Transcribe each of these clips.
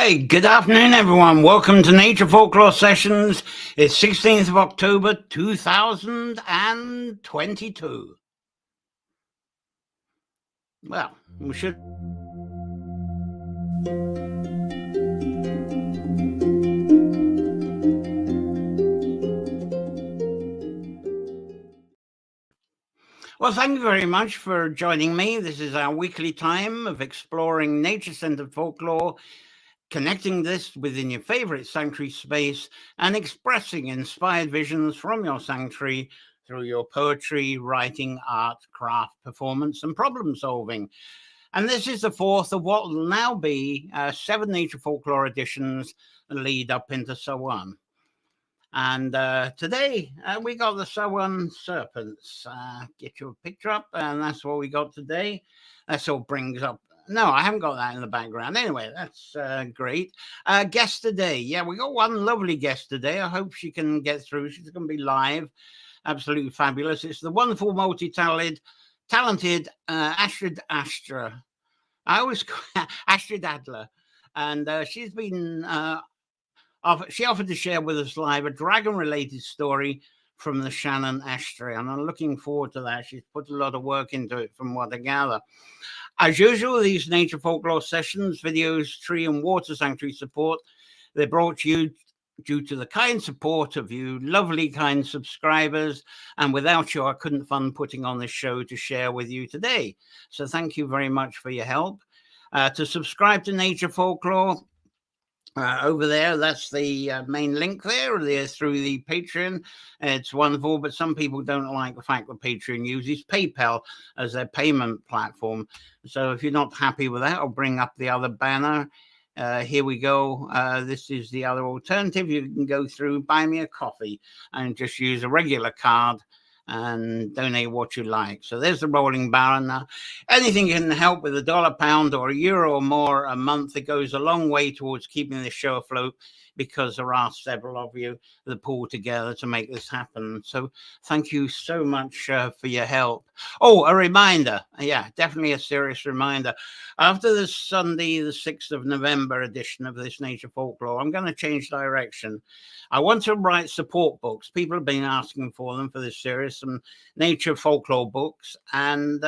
Hi, good afternoon, everyone. Welcome to Nature Folklore Sessions. It's 16th of October, 2022. Well, we should... Well, thank you very much for joining me. This is our weekly time of exploring nature-centered folklore, connecting this within your favorite sanctuary space and expressing inspired visions from your sanctuary through your poetry, writing, art, craft, performance, and problem solving. And this is the fourth of what will now be 7 Nature Folklore editions lead up into Samhain. And today we got the Samhain Serpents. Get your picture up, and that's what we got today. That's all brings up. No, I haven't got that in the background. Anyway, that's great. Guest today. Yeah, we got one lovely guest today. I hope she can get through. She's going to be live. Absolutely fabulous. It's the wonderful, talented Astrid Astra. I always call Astrid Adler. And she's been... she offered to share with us live a dragon-related story from the Shannon Estuary, and I'm looking forward to that. She's put a lot of work into it from what I gather. As usual, these Nature Folklore Sessions, videos, tree and water sanctuary support, they're brought to you due to the kind support of you lovely, kind subscribers, and without you, I couldn't fund putting on this show to share with you today. So thank you very much for your help. To subscribe to Nature Folklore, over there, that's the main link there through the Patreon. It's wonderful, but some people don't like the fact that Patreon uses PayPal as their payment platform. So if you're not happy with that, I'll bring up the other banner. Here we go. This is the other alternative. You can go through Buy Me a Coffee and just use a regular card and donate what you like. So there's the rolling barrel. Now, anything can help with $1, £1, or €1 or more a month. It goes a long way towards keeping this show afloat, because there are several of you that pull together to make this happen. So thank you so much for your help. Oh, a reminder. Yeah, definitely a serious reminder. After this Sunday, the 6th of November edition of this Nature Folklore, I'm going to change direction. I want to write support books. People have been asking for them for this series, some Nature Folklore books. And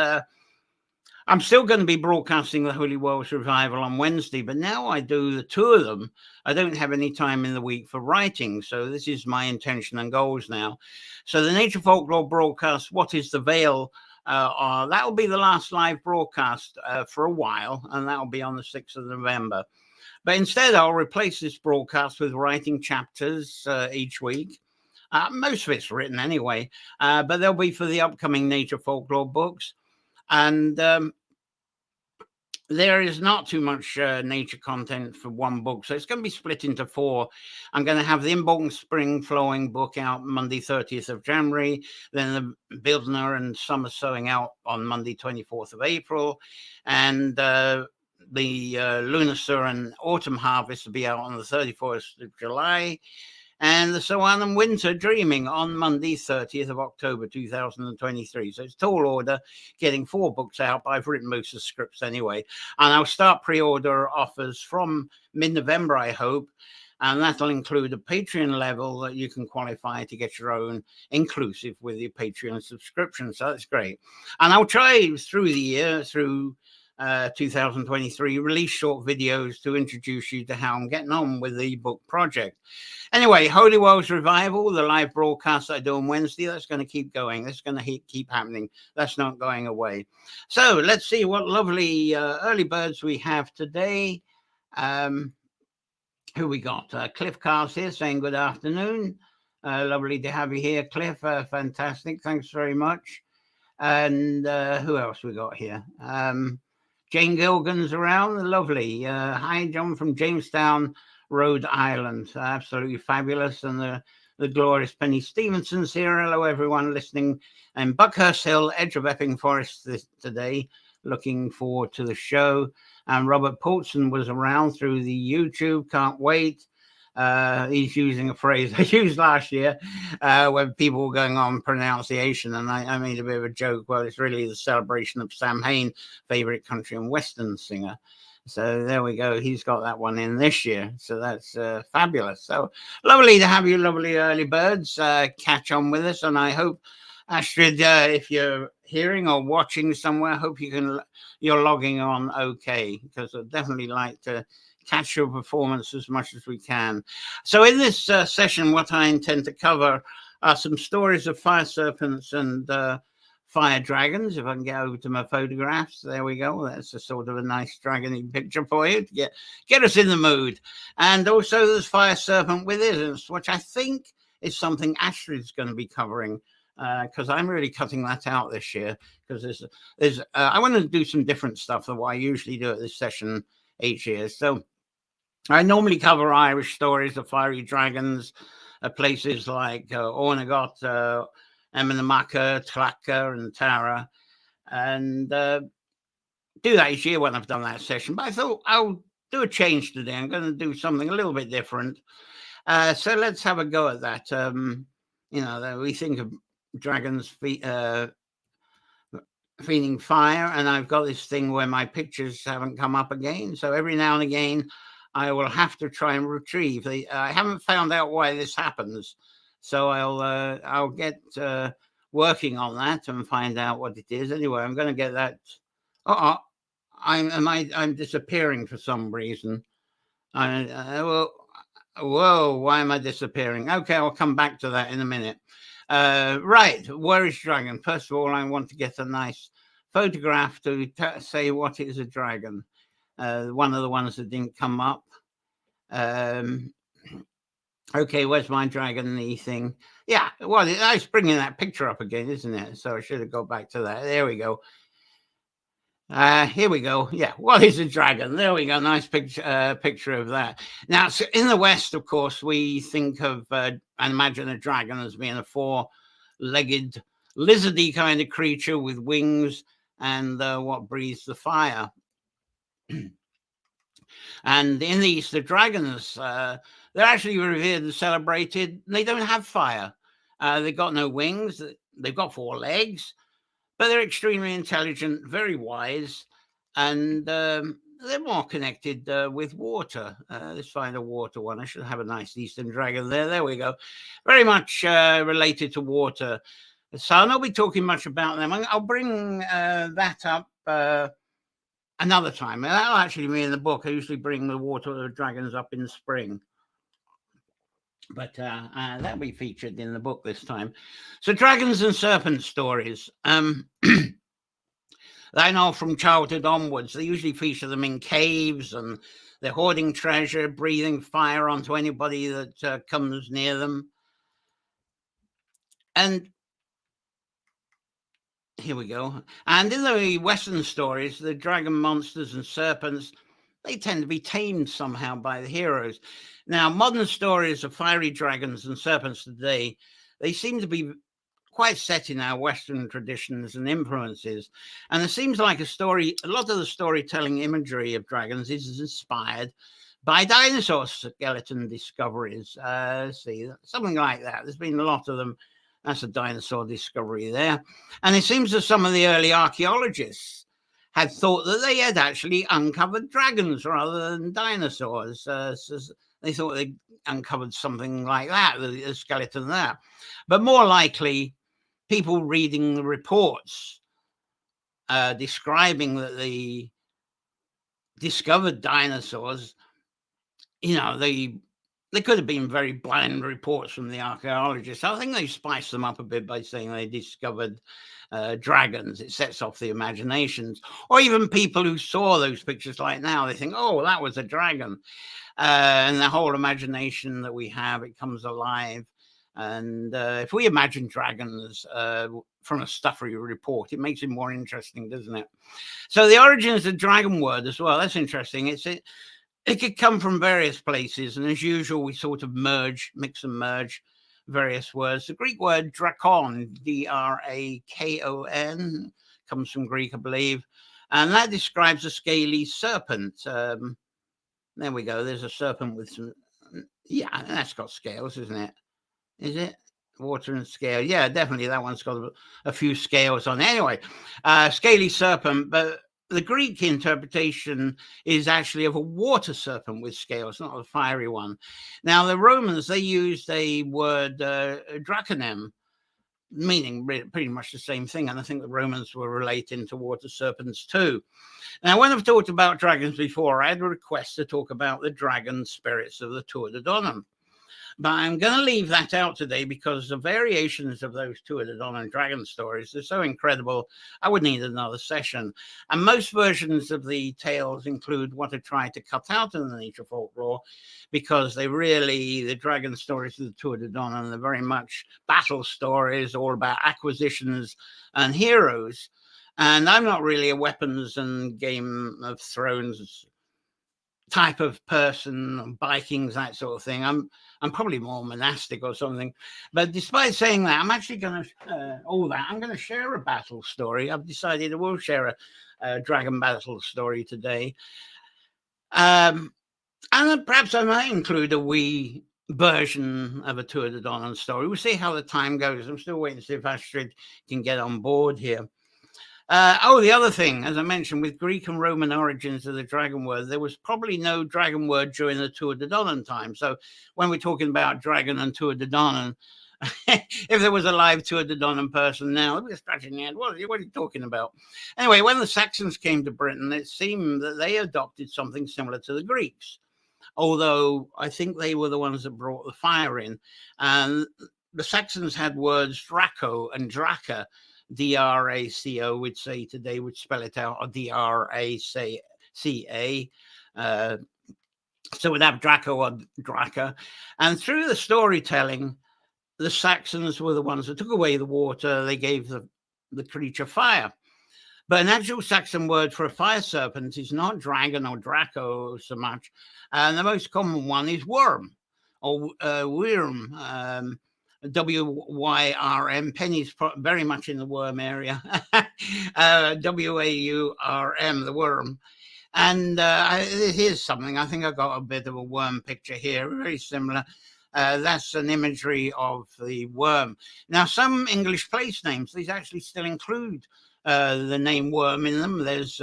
I'm still going to be broadcasting the Holy Welsh Revival on Wednesday, but now I do the 2 of them. I don't have any time in the week for writing, so this is my intention and goals now. So the Nature Folklore broadcast, What is the Veil? That will be the last live broadcast for a while, and that will be on the 6th of November. But instead, I'll replace this broadcast with writing chapters each week. Most of it's written anyway, but they'll be for the upcoming Nature Folklore books. And there is not too much nature content for one book, so it's going to be split into 4. I'm going to have the Imbolden Spring Flowing book out Monday, 30th of January, then the Bildner and Summer Sowing out on Monday, 24th of April, and the Lunacer and Autumn Harvest will be out on the 31st of July, and the Samhain and Winter Dreaming on Monday, 30th of October, 2023. So it's tall order, getting 4 books out, but I've written most of the scripts anyway. And I'll start pre-order offers from mid-November, I hope, and that'll include a Patreon level that you can qualify to get your own, inclusive with your Patreon subscription. So that's great. And I'll try through the year, through 2023, release short videos to introduce you to how I'm getting on with the book project. Anyway, Holy Welsh Revival, the live broadcast I do on Wednesday, that's going to keep going. That's going to keep happening. That's not going away. So let's see what lovely early birds we have today. Who we got? Cliff Cars here saying good afternoon. Lovely to have you here, Cliff. Fantastic. Thanks very much. And who else we got here? Jane Gilgan's around. Lovely. Hi, John from Jamestown, Rhode Island. Absolutely fabulous. And the glorious Penny Stevenson's here. Hello, everyone listening. And Buckhurst Hill, edge of Epping Forest today. Looking forward to the show. And Robert Poulsen was around through the YouTube. Can't wait. He's using a phrase I used last year when people were going on pronunciation, and I made a bit of a joke. Well, it's really the celebration of Samhain, favorite country and western singer. So there we go. He's got that one in this year. So that's fabulous. So lovely to have you, lovely early birds, catch on with us. And I hope, Astrid, if you're hearing or watching somewhere, I hope you're logging on okay, because I'd definitely like to catch your performance as much as we can. So in this session, what I intend to cover are some stories of fire serpents and fire dragons. If I can get over to my photographs, there we go. That's a sort of a nice dragony picture for you to get us in the mood. And also there's fire serpent wizards, which I think is something Astrid's going to be covering, because I'm really cutting that out this year, because I want to do some different stuff than what I usually do at this session each year. So I normally cover Irish stories of fiery dragons, places like Ornagot, Emanamaka, Tlaka, and Tara, and do that each year when I've done that session. But I thought I'll do a change today. I'm going to do something a little bit different. So let's have a go at that. We think of dragons feeding fire, and I've got this thing where my pictures haven't come up again. So every now and again, I will have to try and retrieve. I haven't found out why this happens, so I'll get working on that and find out what it is. Anyway, I'm going to get that. I'm disappearing for some reason. Whoa, why am I disappearing? Okay, I'll come back to that in a minute. Right, where is dragon? First of all, I want to get a nice photograph to say what is a dragon. One of the ones that didn't come up. Okay, where's my dragon thing? Yeah, well, I was bringing that picture up again, isn't it? So I should have got back to that. There we go. Here we go. Yeah, what is a dragon? There we go. Nice picture of that. Now, so in the West, of course, we think of and imagine a dragon as being a four-legged, lizardy kind of creature with wings and what breathes the fire. And in the East, the dragons, they're actually revered and celebrated. They don't have fire. They've got no wings. They've got four legs. But they're extremely intelligent, very wise, and they're more connected with water. Let's find a water one. I should have a nice Eastern dragon there. There we go. Very much related to water. So I'll not be talking much about them. I'll bring that up another time. That'll actually be in the book. I usually bring the water dragons up in the spring. But that'll be featured in the book this time. So dragons and serpent stories. I know from childhood onwards, they usually feature them in caves, and they're hoarding treasure, breathing fire onto anybody that comes near them. And here we go. And in the Western stories, the dragon monsters and serpents, they tend to be tamed somehow by the heroes. Now, modern stories of fiery dragons and serpents today, they seem to be quite set in our Western traditions and influences. And it seems like a lot of the storytelling imagery of dragons is inspired by dinosaur skeleton discoveries. See, something like that. There's been a lot of them. That's a dinosaur discovery there. And it seems that some of the early archaeologists had thought that they had actually uncovered dragons rather than dinosaurs. So they thought they uncovered something like that, the skeleton there. But more likely, people reading the reports describing that they discovered dinosaurs, they could have been very bland reports from the archaeologists. I think they spiced them up a bit by saying they discovered dragons. It sets off the imaginations. Or even people who saw those pictures like now, they think, oh, that was a dragon. And the whole imagination that we have, it comes alive. And if we imagine dragons from a stuffery report, it makes it more interesting, doesn't it? So the origins of the dragon word as well, that's interesting. It could come from various places. And as usual, we sort of mix and merge various words. The Greek word drakon, D-R-A-K-O-N, comes from Greek, I believe. And that describes a scaly serpent. There we go. There's a serpent with some, yeah, that's got scales, isn't it? Is it? Water and scale. Yeah, definitely. That one's got a few scales on. Anyway, scaly serpent, but the Greek interpretation is actually of a water serpent with scales, not a fiery one. Now, the Romans, they used a word, draconem, meaning pretty much the same thing. And I think the Romans were relating to water serpents too. Now, when I've talked about dragons before, I had a request to talk about the dragon spirits of the Tour de Donum. But I'm going to leave that out today because the variations of those Tour de Donum dragon stories are so incredible, I would need another session. And most versions of the tales include what I tried to cut out in the Nature Folklore, because the dragon stories of the Tour de Donum, they're very much battle stories, all about acquisitions and heroes. And I'm not really a weapons and Game of Thrones type of person, Vikings, that sort of thing. I'm probably more monastic or something. But despite saying that, I'm actually going to I'm going to share a battle story. I've decided I will share a dragon battle story today. And perhaps I might include a wee version of a Tour de Donum story. We'll see how the time goes. I'm still waiting to see if Astrid can get on board here. The other thing, as I mentioned, with Greek and Roman origins of the dragon word, there was probably no dragon word during the Tour de Donum time. So when we're talking about dragon and Tour de Donum, if there was a live Tour de Donum person now, they're scratching their head. What are you talking about? Anyway, when the Saxons came to Britain, it seemed that they adopted something similar to the Greeks, although I think they were the ones that brought the fire in. And the Saxons had words Draco and Draca. D-R-A-C-O, we'd say today, would spell it out, or D-R-A-C-A. So we'd have Draco or Draca. And through the storytelling, the Saxons were the ones that took away the water. They gave the creature fire. But an actual Saxon word for a fire serpent is not dragon or Draco so much. And the most common one is worm or wyrm. W-Y-R-M. Penny's very much in the worm area. W-A-U-R-M, the worm. And here's something. I think I got a bit of a worm picture here, very similar. That's an imagery of the worm. Now, some English place names, these actually still include the name worm in them. There's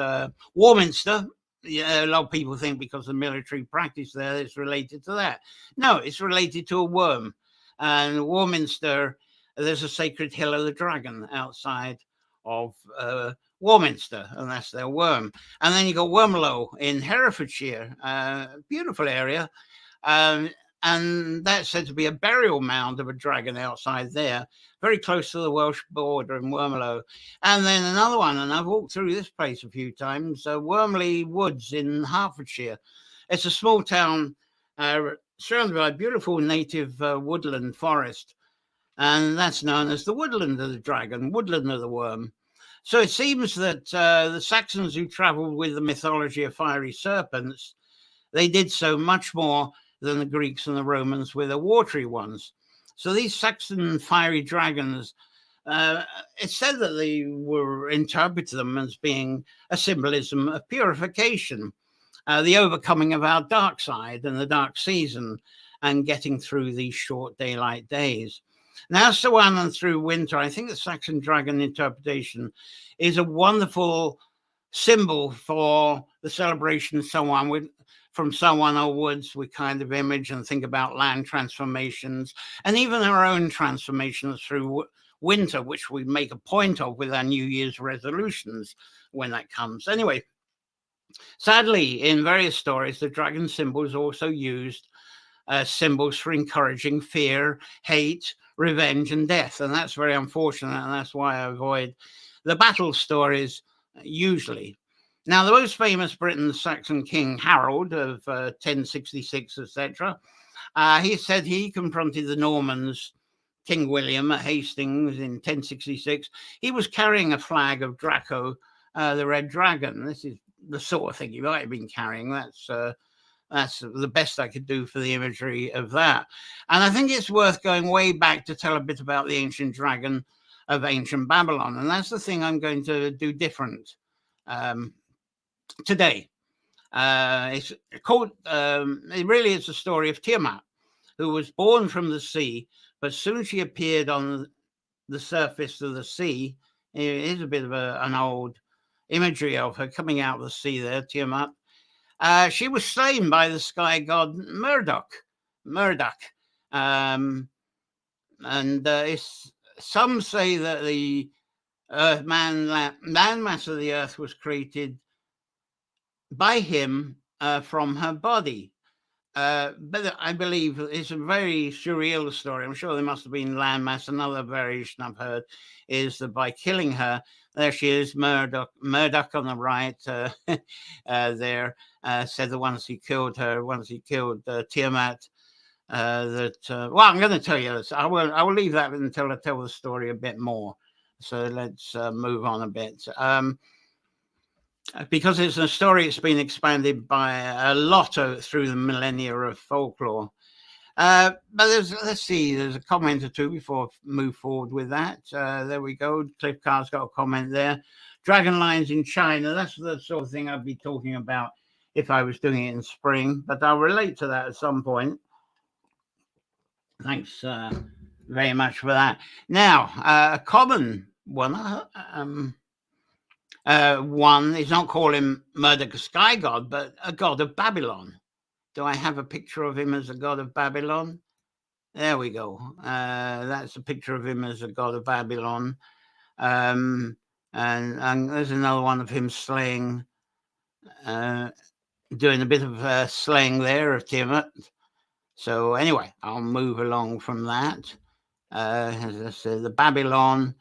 Warminster. Yeah, a lot of people think because of military practice there, it's related to that. No, it's related to a worm. And Warminster, there's a sacred hill of the dragon outside of Warminster, and that's their worm. And then you got Wormlow in Herefordshire, beautiful area. And that's said to be a burial mound of a dragon outside there, very close to the Welsh border in Wormlow. And then another one, and I've walked through this place a few times, Wormley Woods in Hertfordshire. It's a small town surrounded by a beautiful native woodland forest, and that's known as the woodland of the dragon, woodland of the worm. So it seems that the Saxons who travelled with the mythology of fiery serpents, they did so much more than the Greeks and the Romans with the watery ones. So these Saxon fiery dragons, it's said that they were interpreted them as being a symbolism of purification, the overcoming of our dark side and the dark season, and getting through these short daylight days. Now, Samhain through winter, I think the Saxon dragon interpretation is a wonderful symbol for the celebration of Samhain. From Samhain onwards, we kind of image and think about land transformations and even our own transformations through winter, which we make a point of with our New Year's resolutions when that comes. Anyway, sadly, in various stories, the dragon symbol is also used as symbols for encouraging fear, hate, revenge, and death. And that's very unfortunate, and that's why I avoid the battle stories usually. Now, the most famous Briton Saxon king, Harold of 1066, etc., he said he confronted the Normans, King William at Hastings in 1066. He was carrying a flag of Draco, the red dragon. This is the sort of thing he might have been carrying. That's the best I could do for the imagery of that. And I think it's worth going way back to tell a bit about the ancient dragon of ancient Babylon. And that's the thing I'm going to do different today. It's called, it really is a story of Tiamat, who was born from the sea, but soon she appeared on the surface of the sea. It is a bit of an old imagery of her coming out of the sea there, Tiamat. She was slain by the sky god Murdoch. And some say that the landmass of the earth was created by him from her body. But I believe it's a very surreal story. I'm sure there must have been landmass. Another variation I've heard is that by killing her, there she is, Murdoch on the right there, said that once he killed Tiamat, well, I'm going to tell you this. I will leave that until I tell the story a bit more. So let's move on a bit. Because it's a story that's been expanded by a lot through the millennia of folklore. But let's see, there's a comment or two before I move forward with that. There we go. Cliff Carr's got a comment there. Dragon lines in China, that's the sort of thing I'd be talking about if I was doing it in spring, but I'll relate to that at some point. Thanks very much for that. Now, a common one, one is not call him Murdoch a sky god, but a god of Babylon. Do I have a picture of him as a god of Babylon? There we go. That's a picture of him as a god of Babylon. And there's another one of him slaying, doing a bit of slaying there of Tiamat. So anyway, I'll move along from that. As I said, the Babylon.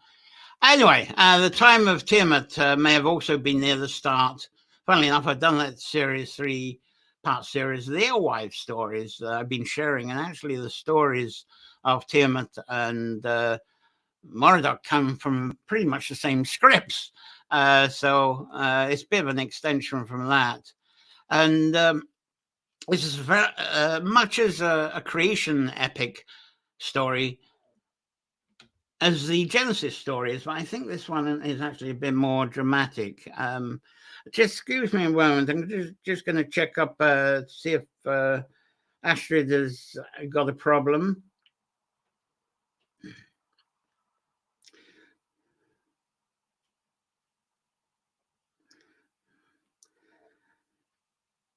Anyway, the time of Tiamat may have also been near the start. Funnily enough, I've done that three-part series of the Alewife stories I've been sharing, and actually the stories of Tiamat and Marduk come from pretty much the same scripts. So it's a bit of an extension from that. And this is very much as a creation epic story as the Genesis story is, but I think this one is actually a bit more dramatic. Just excuse me a moment. I'm just going to check up, see if Astrid has got a problem.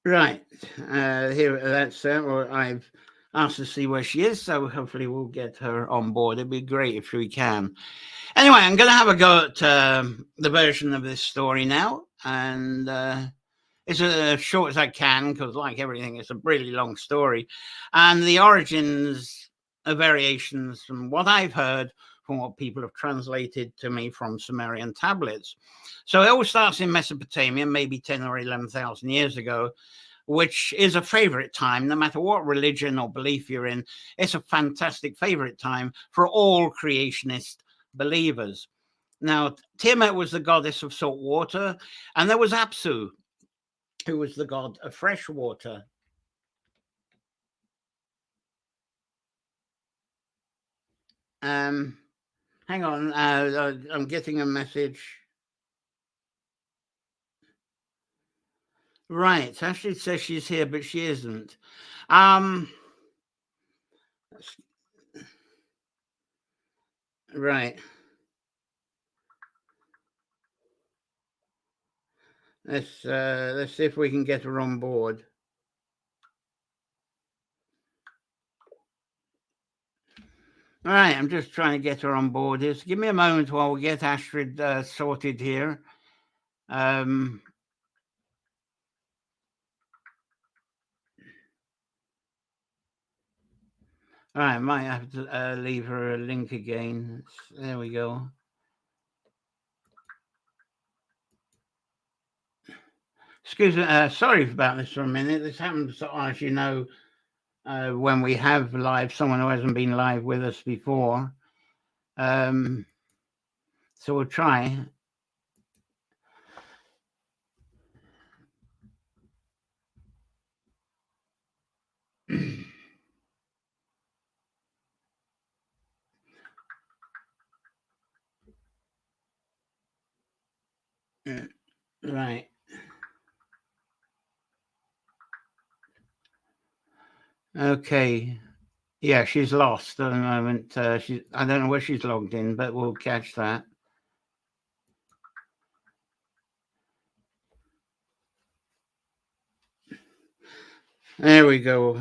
Right. Here, that's or I've asked to see where she is, so hopefully we'll get her on board. It'd be great if we can. Anyway, I'm going to have a go at the version of this story now, and it's as short as I can because, like everything, it's a really long story, and the origins are variations from what I've heard, from what people have translated to me from Sumerian tablets. So it all starts in Mesopotamia, maybe 10 or 11,000 years ago, which is a favorite time, no matter what religion or belief you're in. It's a fantastic favorite time for all creationist believers. Now, Tiamat was the goddess of salt water, and there was Apsu, who was the god of fresh water. Hang on, I'm getting a message. Right, Ashley says she's here, but she isn't. Right. Let's see if we can get her on board. All right, I'm just trying to get her on board here. So give me a moment while we get Astrid sorted here. All right, I might have to leave her a link again. There we go. Excuse me, sorry about this for a minute. This happens, as you know, when we have live someone who hasn't been live with us before. So we'll try. Right. Okay. Yeah, she's lost at the moment. I don't know where she's logged in, but we'll catch that. There we go.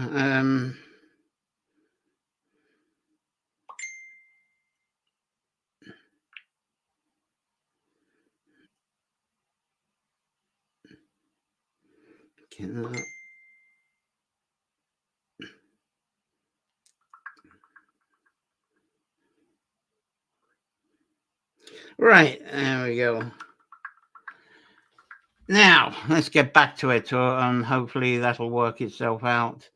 Right, there we go. Now, let's get back to it, and hopefully that'll work itself out.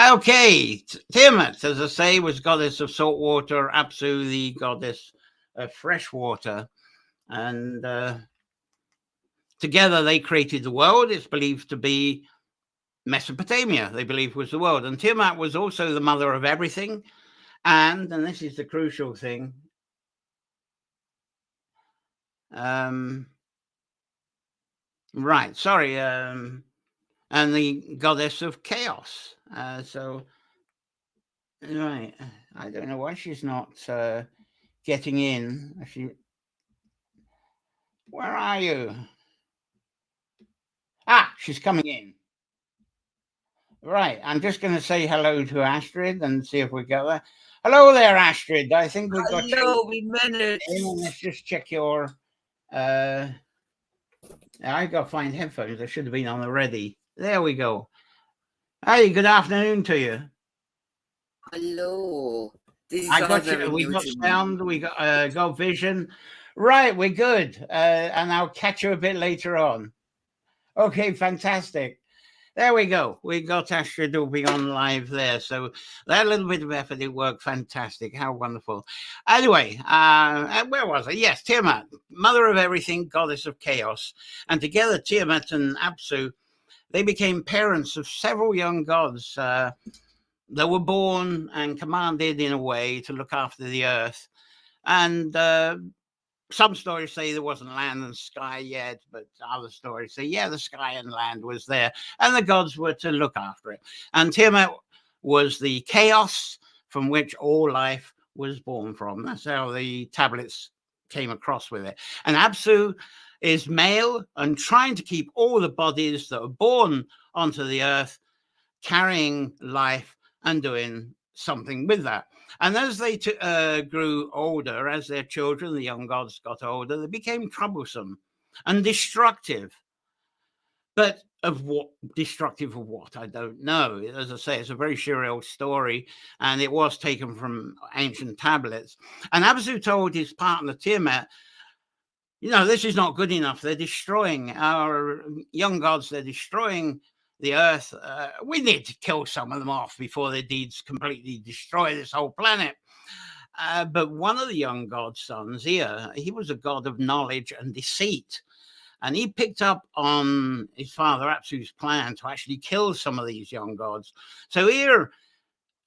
Okay, Tiamat, as I say, was goddess of salt water, Apsu, the goddess of fresh water. And together they created the world. It's believed to be Mesopotamia, they believe was the world. And Tiamat was also the mother of everything. And this is the crucial thing, right, sorry, and the goddess of chaos. So, right, I don't know why she's not getting in. Where are you? Ah, she's coming in. Right, I'm just going to say hello to Astrid and see if we got there. Hello there, Astrid. I think we got you. Hello, we managed. Let's just check your. I got to find headphones. They should have been on already. There we go. Hey, good afternoon to you. Hello. I got you. We got sound. We got vision. Right, we're good. And I'll catch you a bit later on. Okay, fantastic. There we go. We got Astrid will be on live there. So that little bit of effort, it worked fantastic. How wonderful. Anyway, where was I? Yes, Tiamat, mother of everything, goddess of chaos. And together, Tiamat and Apsu, they became parents of several young gods that were born and commanded in a way to look after the earth. And some stories say there wasn't land and sky yet, but other stories say, yeah, the sky and land was there, and the gods were to look after it. And Tiamat was the chaos from which all life was born from. That's how the tablets came across with it. And Apsu is male and trying to keep all the bodies that are born onto the earth carrying life and doing something with that. And as they grew older, as their children, the young gods got older, they became troublesome and destructive. But of what, destructive of what, I don't know. As I say, it's a very surreal story, and it was taken from ancient tablets. And Apsu told his partner Tiamat, this is not good enough. They're destroying our young gods. They're destroying the earth. We need to kill some of them off before their deeds completely destroy this whole planet. But one of the young god's sons here, he was a god of knowledge and deceit. And he picked up on his father Apsu's plan to actually kill some of these young gods. So here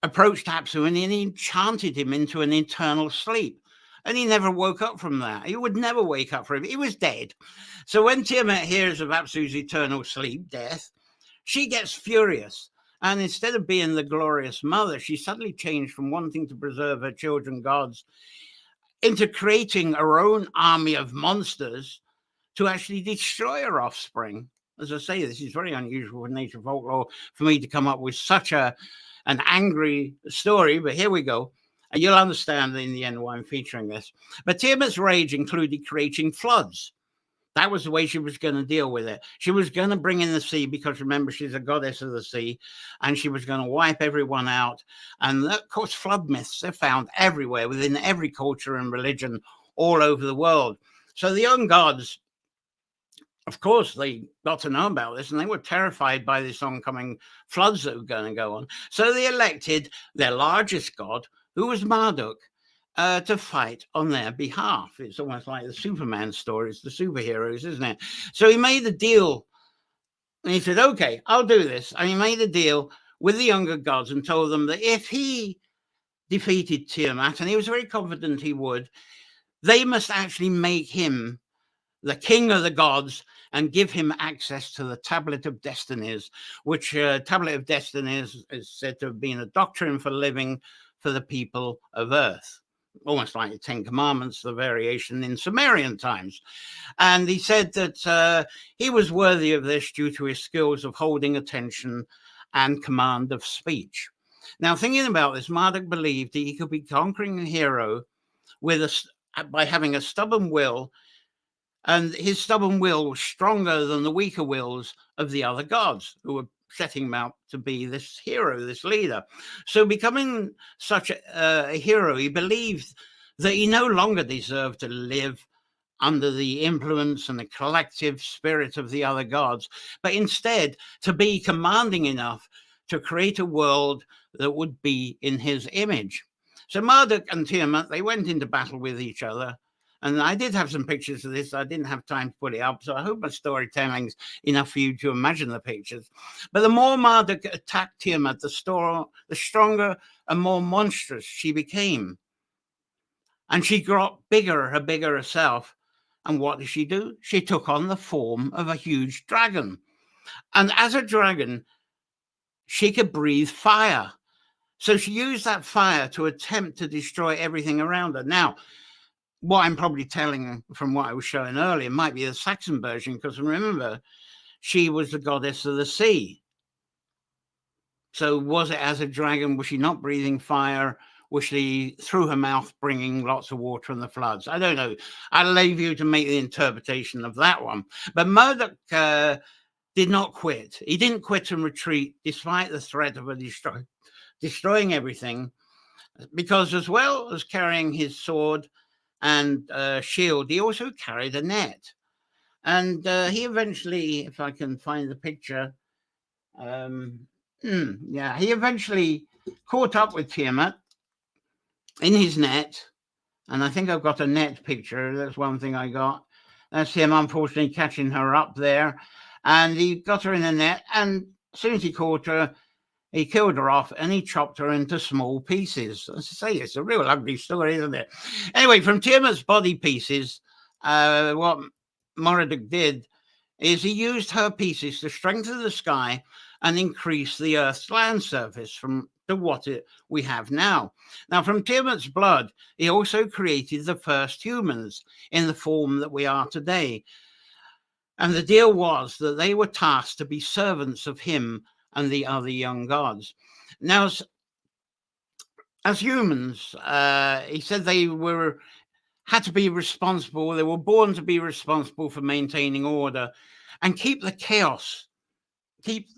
approached Apsu and he enchanted him into an eternal sleep. And he never woke up from that. He would never wake up from it. He was dead. So when Tiamat hears of Apsu's eternal sleep, death, she gets furious. And instead of being the glorious mother, she suddenly changed from wanting to preserve her children gods into creating her own army of monsters to actually destroy her offspring. As I say, this is very unusual in nature folklore for me to come up with such an angry story, but here we go. And you'll understand in the end why I'm featuring this. But Tiamat's rage included creating floods. That was the way she was going to deal with it. She was going to bring in the sea because, remember, she's a goddess of the sea, and she was going to wipe everyone out. And, of course, flood myths, they're found everywhere, within every culture and religion all over the world. So the young gods, of course, they got to know about this, and they were terrified by this oncoming floods that were going to go on. So they elected their largest god, who was Marduk, to fight on their behalf. It's almost like the Superman stories, the superheroes, isn't it? So he made a deal, and he said, okay, I'll do this. And he made a deal with the younger gods and told them that if he defeated Tiamat, and he was very confident he would, they must actually make him the king of the gods and give him access to the Tablet of Destinies, which Tablet of Destinies is said to have been a doctrine for living for the people of Earth, almost like the Ten Commandments, the variation in Sumerian times. And he said that he was worthy of this due to his skills of holding attention and command of speech. Now, thinking about this, Marduk believed that he could be conquering a hero by having a stubborn will, and his stubborn will was stronger than the weaker wills of the other gods who were setting him out to be this hero, this leader. So becoming such a hero, he believed that he no longer deserved to live under the influence and the collective spirit of the other gods, but instead to be commanding enough to create a world that would be in his image. So Marduk and Tiamat, they went into battle with each other. And I did have some pictures of this. I didn't have time to put it up, so I hope my storytelling's enough for you to imagine the pictures. But the more Marduk attacked Tiamat, the stronger and more monstrous she became. And she got bigger and bigger herself. And what did she do? She took on the form of a huge dragon. And as a dragon, she could breathe fire. So she used that fire to attempt to destroy everything around her. Now, what I'm probably telling from what I was showing earlier might be the Saxon version, because remember, she was the goddess of the sea. So was it as a dragon? Was she not breathing fire? Was she through her mouth bringing lots of water and the floods? I don't know. I'll leave you to make the interpretation of that one. But Marduk did not quit. He didn't quit and retreat despite the threat of destroying everything, because as well as carrying his sword and shield, he also carried a net. And he eventually, if I can find the picture, he eventually caught up with Tiamat in his net. And I think I've got a net picture. That's one thing I got. That's him, unfortunately, catching her up there. And he got her in a net. And as soon as he caught her, he killed her off and he chopped her into small pieces. As I say, it's a real ugly story, isn't it? Anyway, from Tiamat's body pieces, what Marduk did is he used her pieces to strengthen the sky and increase the Earth's land surface to what we have now. Now, from Tiamat's blood, he also created the first humans in the form that we are today. And the deal was that they were tasked to be servants of him and the other young gods. Now, as humans, he said they had to be responsible. They were born to be responsible for maintaining order and keep the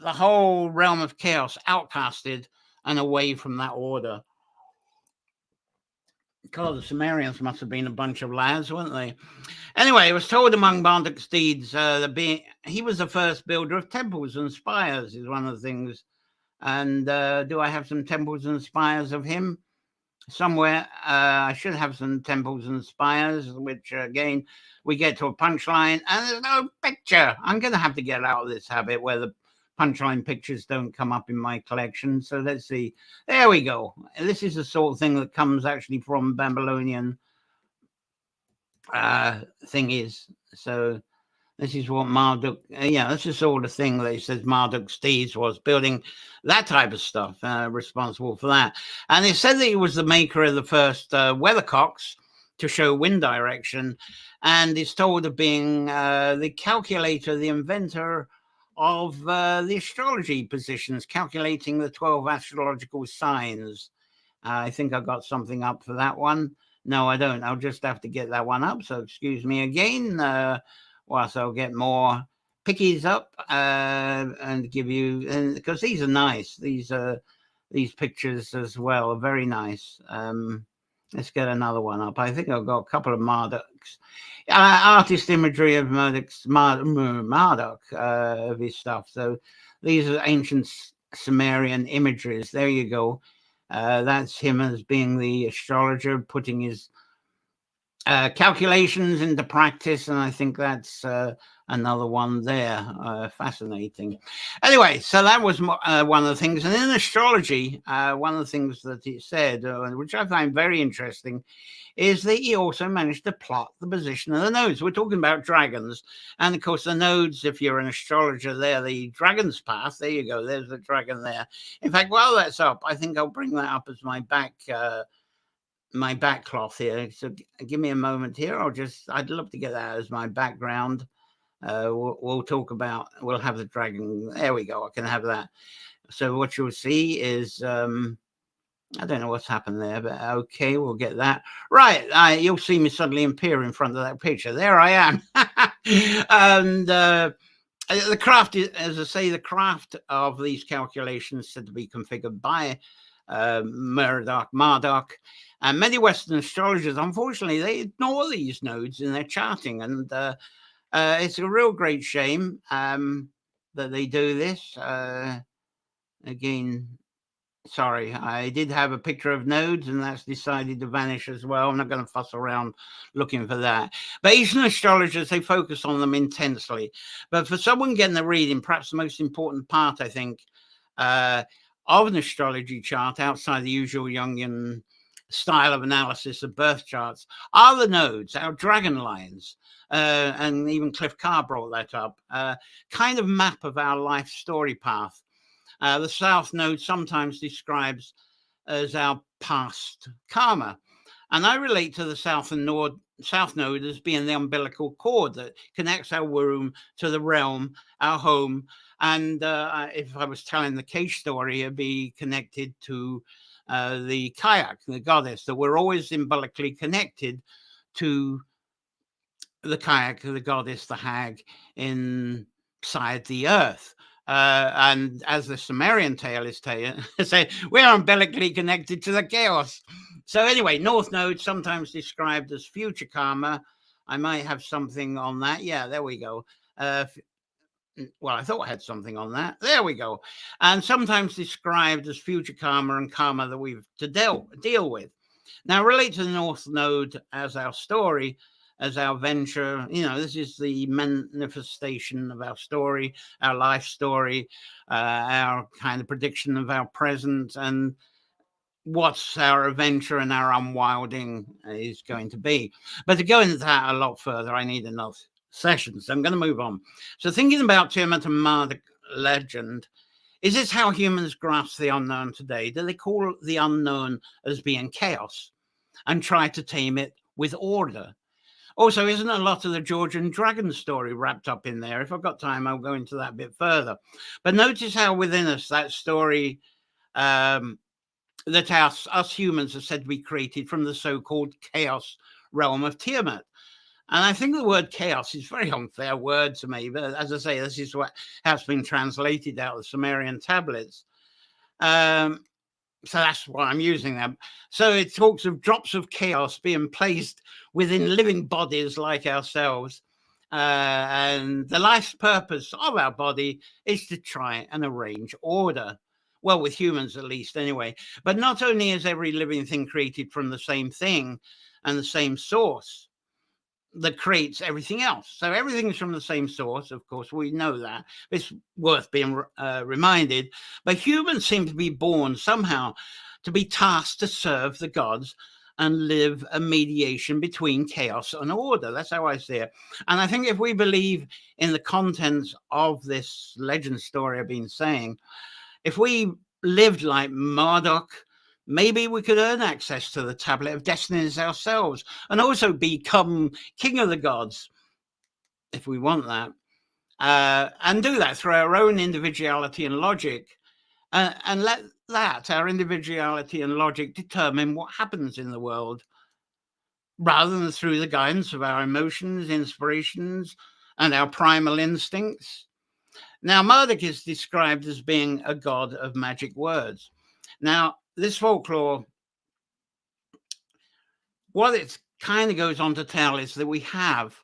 whole realm of chaos outcasted and away from that order. God, the Sumerians must have been a bunch of lads, weren't they? Anyway, it was told among Marduk's deeds that he was the first builder of temples and spires, is one of the things. And do I have some temples and spires of him? Somewhere. I should have some temples and spires, which again, we get to a punchline and there's no picture. I'm going to have to get out of this habit where the punchline pictures don't come up in my collection. So let's see. There we go. This is the sort of thing that comes actually from Babylonian thingies. So this is what Marduk, this is the sort of thing that he says Marduk's deeds was, building that type of stuff, responsible for that. And it said that he was the maker of the first weathercocks to show wind direction, and is told of being the calculator, the inventor of the astrology positions, calculating the 12 astrological signs. I think I got something up for that one. No, I don't. I'll just have to get that one up. So excuse me again. Whilst I'll get more pickies up and give you, because these are nice. These pictures as well are very nice. Let's get another one up. I think I've got a couple of Marduk's artist imagery of Marduk of his stuff. So these are ancient Sumerian imageries. There you go. That's him as being the astrologer, putting his calculations into practice, and I think that's another one there. Fascinating. Anyway, so that was one of the things. And in astrology, one of the things that he said, which I find very interesting, is that he also managed to plot the position of the nodes. We're talking about dragons, and of course the nodes, if you're an astrologer, they're the dragon's path. There you go. There's the dragon there. In fact, while that's up, I think I'll bring that up as my backcloth here. So give me a moment here. I'd love to get that as my background. We'll talk about, we'll have the dragon. There we go. I can have that. So what you'll see is, I don't know what's happened there, but okay, we'll get that. Right, you'll see me suddenly appear in front of that picture. There I am. And the craft is, as I say, the craft of these calculations said to be configured by Marduk. And many Western astrologers, unfortunately, they ignore these nodes in their charting. And it's a real great shame that they do this. Again, sorry, I did have a picture of nodes and that's decided to vanish as well. I'm not going to fuss around looking for that. But Eastern astrologers, they focus on them intensely. But for someone getting a reading, perhaps the most important part, I think, of an astrology chart outside the usual Jungian style of analysis of birth charts are the nodes, our dragon lines. And even Cliff Carr brought that up, kind of map of our life story path. The South Node sometimes describes as our past karma. And I relate to the South Node as being the umbilical cord that connects our womb to the realm, our home. And if I was telling the case story, it'd be connected to the kayak, the goddess, that we're always umbilically connected to the kayak, the goddess, the hag inside the earth. And as the Sumerian tale is say, we're umbilically connected to the chaos. So anyway, North Node, sometimes described as future karma. I might have something on that. Yeah, there we go. Well, I thought I had something on that. There we go. And sometimes described as future karma and karma that we've to deal with. Now, relate to the North Node as our story, as our venture. This is the manifestation of our story, our life story, our kind of prediction of our present, and what's our adventure and our unwilding is going to be. But to go into that a lot further, I need enough sessions. So I'm going to move on. So thinking about Tiamat and Marduk legend, is this how humans grasp the unknown today? Do they call the unknown as being chaos and try to tame it with order? Also, isn't a lot of the Georgian dragon story wrapped up in there? If I've got time, I'll go into that a bit further. But notice how within us that story that us humans are said to be created from the so-called chaos realm of Tiamat. And I think the word chaos is a very unfair word to me, but as I say, this is what has been translated out of the Sumerian tablets. So that's why I'm using them. So it talks of drops of chaos being placed within living bodies like ourselves. And the life's purpose of our body is to try and arrange order. Well, with humans at least, anyway. But not only is every living thing created from the same thing and the same source that creates everything else. So everything's from the same source, of course, we know that. It's worth being reminded. But humans seem to be born somehow to be tasked to serve the gods and live a mediation between chaos and order. That's how I see it. And I think if we believe in the contents of this legend story I've been saying, if we lived like Marduk, maybe we could earn access to the tablet of destinies ourselves and also become king of the gods, if we want that, and do that through our own individuality and logic, and let that, our individuality and logic, determine what happens in the world, rather than through the guidance of our emotions, inspirations, and our primal instincts. Now, Marduk is described as being a god of magic words. Now, this folklore, what it kind of goes on to tell is that we have,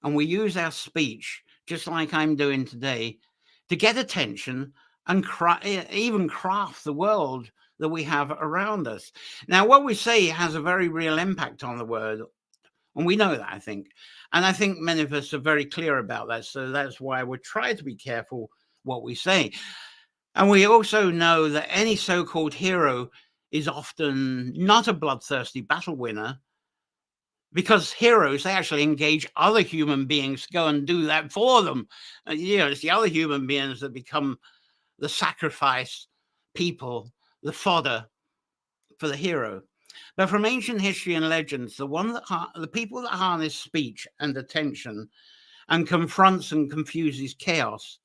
and we use our speech, just like I'm doing today, to get attention and even craft the world that we have around us. Now, what we say has a very real impact on the world, and we know that, I think. And I think many of us are very clear about that. So that's why we try to be careful what we say. And we also know that any so-called hero is often not a bloodthirsty battle winner, because heroes, they actually engage other human beings to go and do that for them. It's the other human beings that become the sacrifice people, the fodder for the hero. But from ancient history and legends, the people that harness speech and attention and confronts and confuses chaos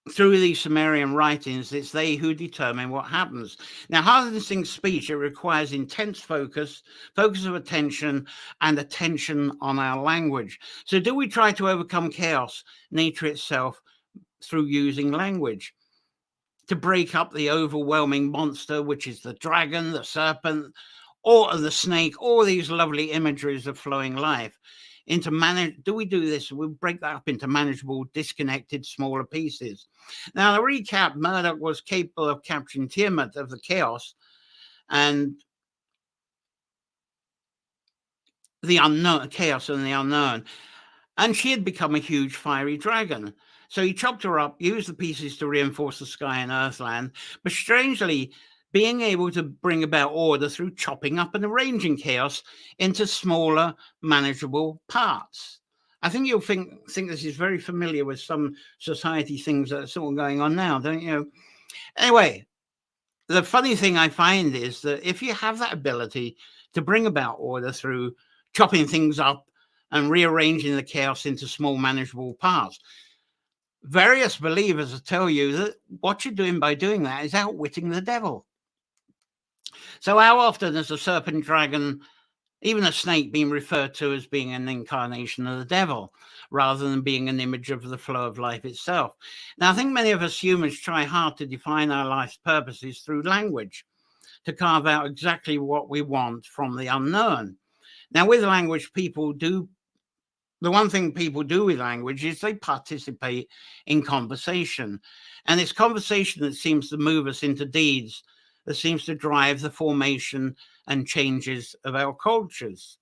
through these Sumerian writings, it's they who determine what happens. Now, harnessing speech, it requires intense focus of attention, and attention on our language. So do we try to overcome chaos, nature itself, through using language to break up the overwhelming monster, which is the dragon, the serpent, or the snake, all these lovely imageries of flowing life? Do we do this? We break that up into manageable, disconnected, smaller pieces. Now, to recap, Murdoch was capable of capturing Tiamat of the chaos and the unknown, chaos and the unknown, and she had become a huge fiery dragon. So he chopped her up, used the pieces to reinforce the sky and earthland, but strangely, being able to bring about order through chopping up and arranging chaos into smaller, manageable parts. I think you'll think this is very familiar with some society things that are sort of going on now, don't you? Anyway, the funny thing I find is that if you have that ability to bring about order through chopping things up and rearranging the chaos into small, manageable parts, various believers will tell you that what you're doing by doing that is outwitting the devil. So how often has a serpent, dragon, even a snake being referred to as being an incarnation of the devil rather than being an image of the flow of life itself? Now, I think many of us humans try hard to define our life's purposes through language, to carve out exactly what we want from the unknown. Now, with language, the one thing people do with language is they participate in conversation. And it's conversation that seems to move us into deeds, that seems to drive the formation and changes of our cultures.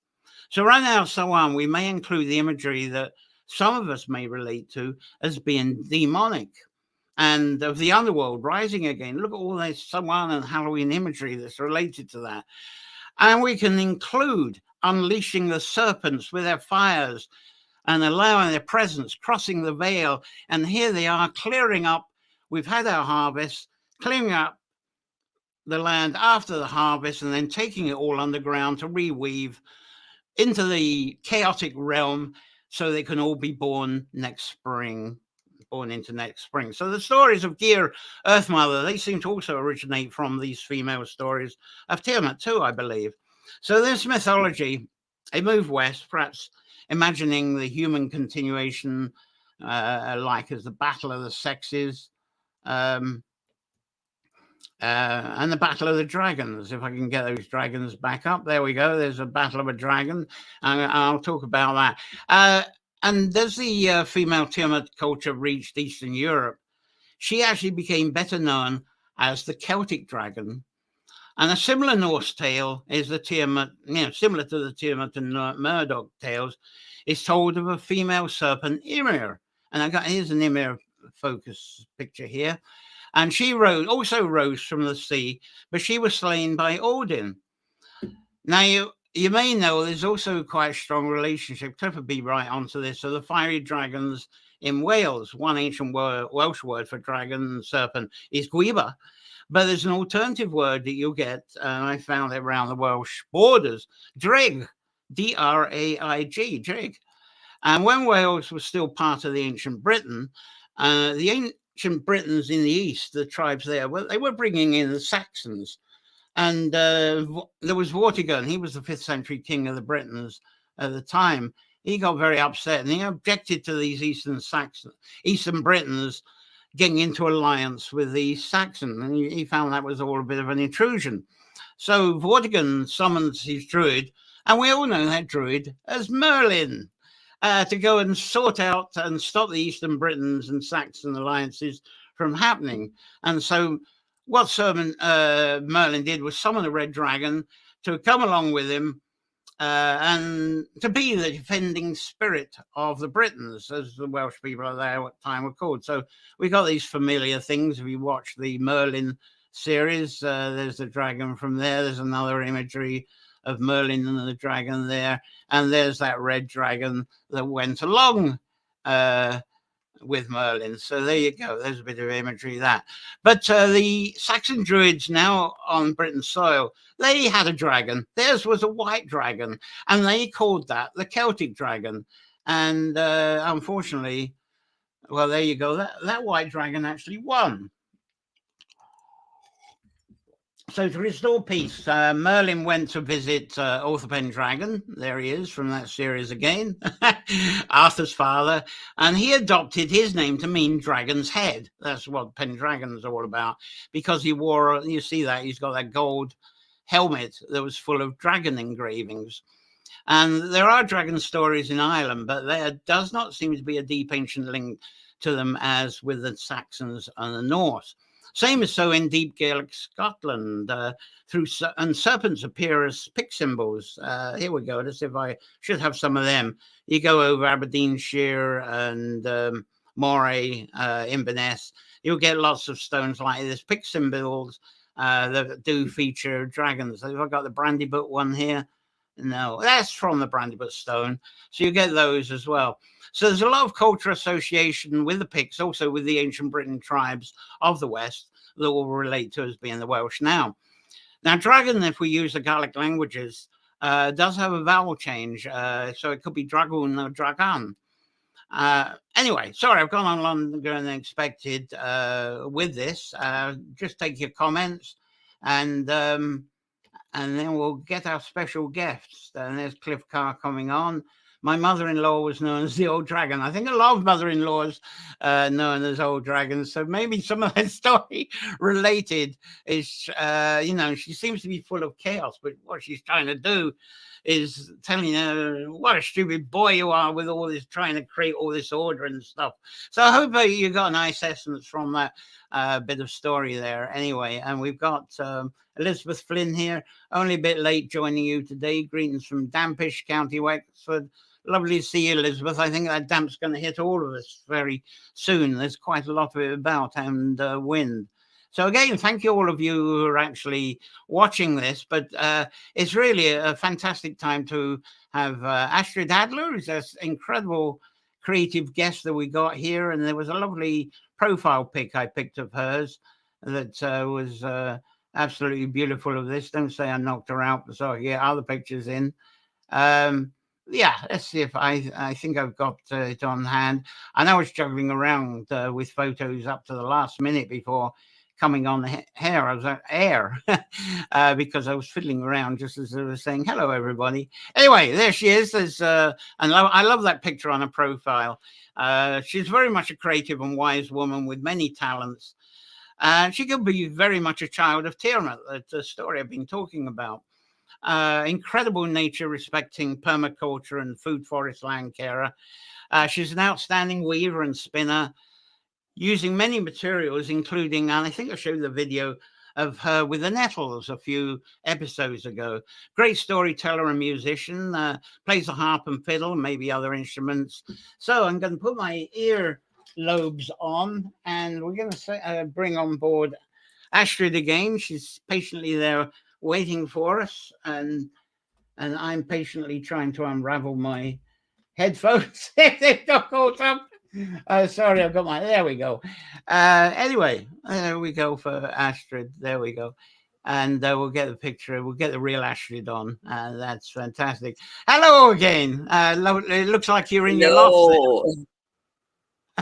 So right now, so on, we may include the imagery that some of us may relate to as being demonic and of the underworld rising again. Look at all this Samhain and Halloween imagery that's related to that. And we can include unleashing the serpents with their fires and allowing their presence, crossing the veil. And here they are clearing up. We've had our harvest, clearing up the land after the harvest, and then taking it all underground to reweave into the chaotic realm so they can all be born into next spring. So the stories of Gear, Earth Mother, they seem to also originate from these female stories of Tiamat too, I believe. So this mythology, it moved west, perhaps imagining the human continuation like as the battle of the sexes, and the battle of the dragons. If I can get those dragons back up, there we go. There's a battle of a dragon, and I'll talk about that. And as the female Tiamat culture reached Eastern Europe, she actually became better known as the Celtic dragon. And a similar Norse tale is the Tiamat, similar to the Tiamat and Murdoch tales, is told of a female serpent, Ymir. And here's an Ymir focus picture here. And she also rose from the sea, but she was slain by Odin. Now, you may know there's also quite a strong relationship, Clifford be right onto this, so the fiery dragons in Wales. One ancient Welsh word for dragon and serpent is gwyba, but there's an alternative word that you'll get, and I found it around the Welsh borders, draig, D-R-A-I-G, draig. And when Wales was still part of the ancient Britain, the ancient Britons in the east, the tribes there, well, they were bringing in the Saxons. And there was Vortigern. He was the 5th century king of the Britons at the time. He got very upset and he objected to these Eastern Britons getting into alliance with the Saxon. And he found that was all a bit of an intrusion. So Vortigern summons his druid, and we all know that druid as Merlin, to go and sort out and stop the Eastern Britons and Saxon alliances from happening. And so what Merlin did was summon a red dragon to come along with him and to be the defending spirit of the Britons, as the Welsh people at that time were called. So we got these familiar things. If you watch the Merlin series, there's the dragon from there. There's another imagery of Merlin and the dragon there. And there's that red dragon that went along with Merlin. So there you go. There's a bit of imagery of that. But the Saxon druids now on Britain's soil, they had a dragon. Theirs was a white dragon, and they called that the Celtic dragon. And unfortunately, Well, there you go. That white dragon actually won. So to restore peace, Merlin went to visit Arthur Pendragon. There he is from that series again, Arthur's father, and he adopted his name to mean dragon's head. That's what Pendragon's all about, because he wore, you see that, he's got that gold helmet that was full of dragon engravings. And there are dragon stories in Ireland, but there does not seem to be a deep ancient link to them as with the Saxons and the Norse. Same is so in deep Gaelic Scotland. And serpents appear as pick symbols. Here we go. Let's see if I should have some of them. You go over Aberdeenshire and Moray, Inverness, you'll get lots of stones like this, pick symbols that do feature dragons. I've got the Brandybuck one here. No, that's from the Brandybuck stone. So you get those as well. So there's a lot of cultural association with the Picts, also with the ancient Britain tribes of the West that will relate to as being the Welsh now. Now, dragon, if we use the Gaelic languages, does have a vowel change. So it could be dragoon or dragan. Anyway, sorry, I've gone on longer than expected with this. Just take your comments and then we'll get our special guests. And there's Cliff Carr coming on. My mother-in-law was known as the Old Dragon. I think a lot of mother-in-laws known as Old Dragons. So maybe some of that story related is, she seems to be full of chaos. But what she's trying to do is telling her what a stupid boy you are with all this, trying to create all this order and stuff. So I hope you got a nice essence from that bit of story there. Anyway, and we've got Elizabeth Flynn here, only a bit late joining you today. Greetings from Dampish, County Wexford. Lovely to see you, Elizabeth. I think that damp's going to hit all of us very soon. There's quite a lot of it about, and wind. So again, thank you all of you who are actually watching this, but it's really a fantastic time to have Astrid Adler, who's an incredible creative guest that we got here, and there was a lovely profile pic I picked of hers that was absolutely beautiful of this. Don't say I knocked her out, so I can get other pictures in. Yeah, let's see if I think I've got it on hand. I was juggling around with photos up to the last minute before coming on the air because I was fiddling around just as I was saying hello, everybody. Anyway, there she is. There's and I love that picture on her profile. She's very much a creative and wise woman with many talents. She could be very much a child of Tiamat, the story I've been talking about. Incredible nature respecting permaculture and food forest land carer. She's an outstanding weaver and spinner, using many materials, including, and I think I showed the video of her with the nettles a few episodes ago. Great storyteller and musician, plays the harp and fiddle, maybe other instruments. So I'm going to put my ear lobes on, and we're going to bring on board Astrid again. She's patiently there waiting for us, and I'm patiently trying to unravel my headphones if they've got caught up. Sorry, I've got there we go. Anyway, there we go for Astrid. There we go. And we'll get the picture. We'll get the real Astrid on. That's fantastic. Hello again. It looks like you're in your loft.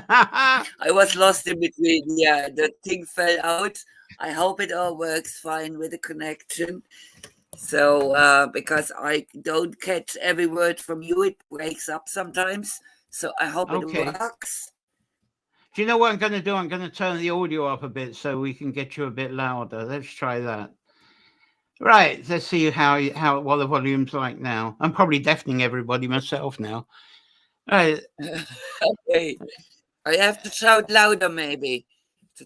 I was lost in between. Yeah, the thing fell out. I hope it all works fine with the connection. So, because I don't catch every word from you, it breaks up sometimes. So I hope it works. Do you know what I'm going to do? I'm going to turn the audio up a bit so we can get you a bit louder. Let's try that. Right. Let's see what the volume's like now. I'm probably deafening everybody myself now. Right. Okay. I have to shout louder, maybe.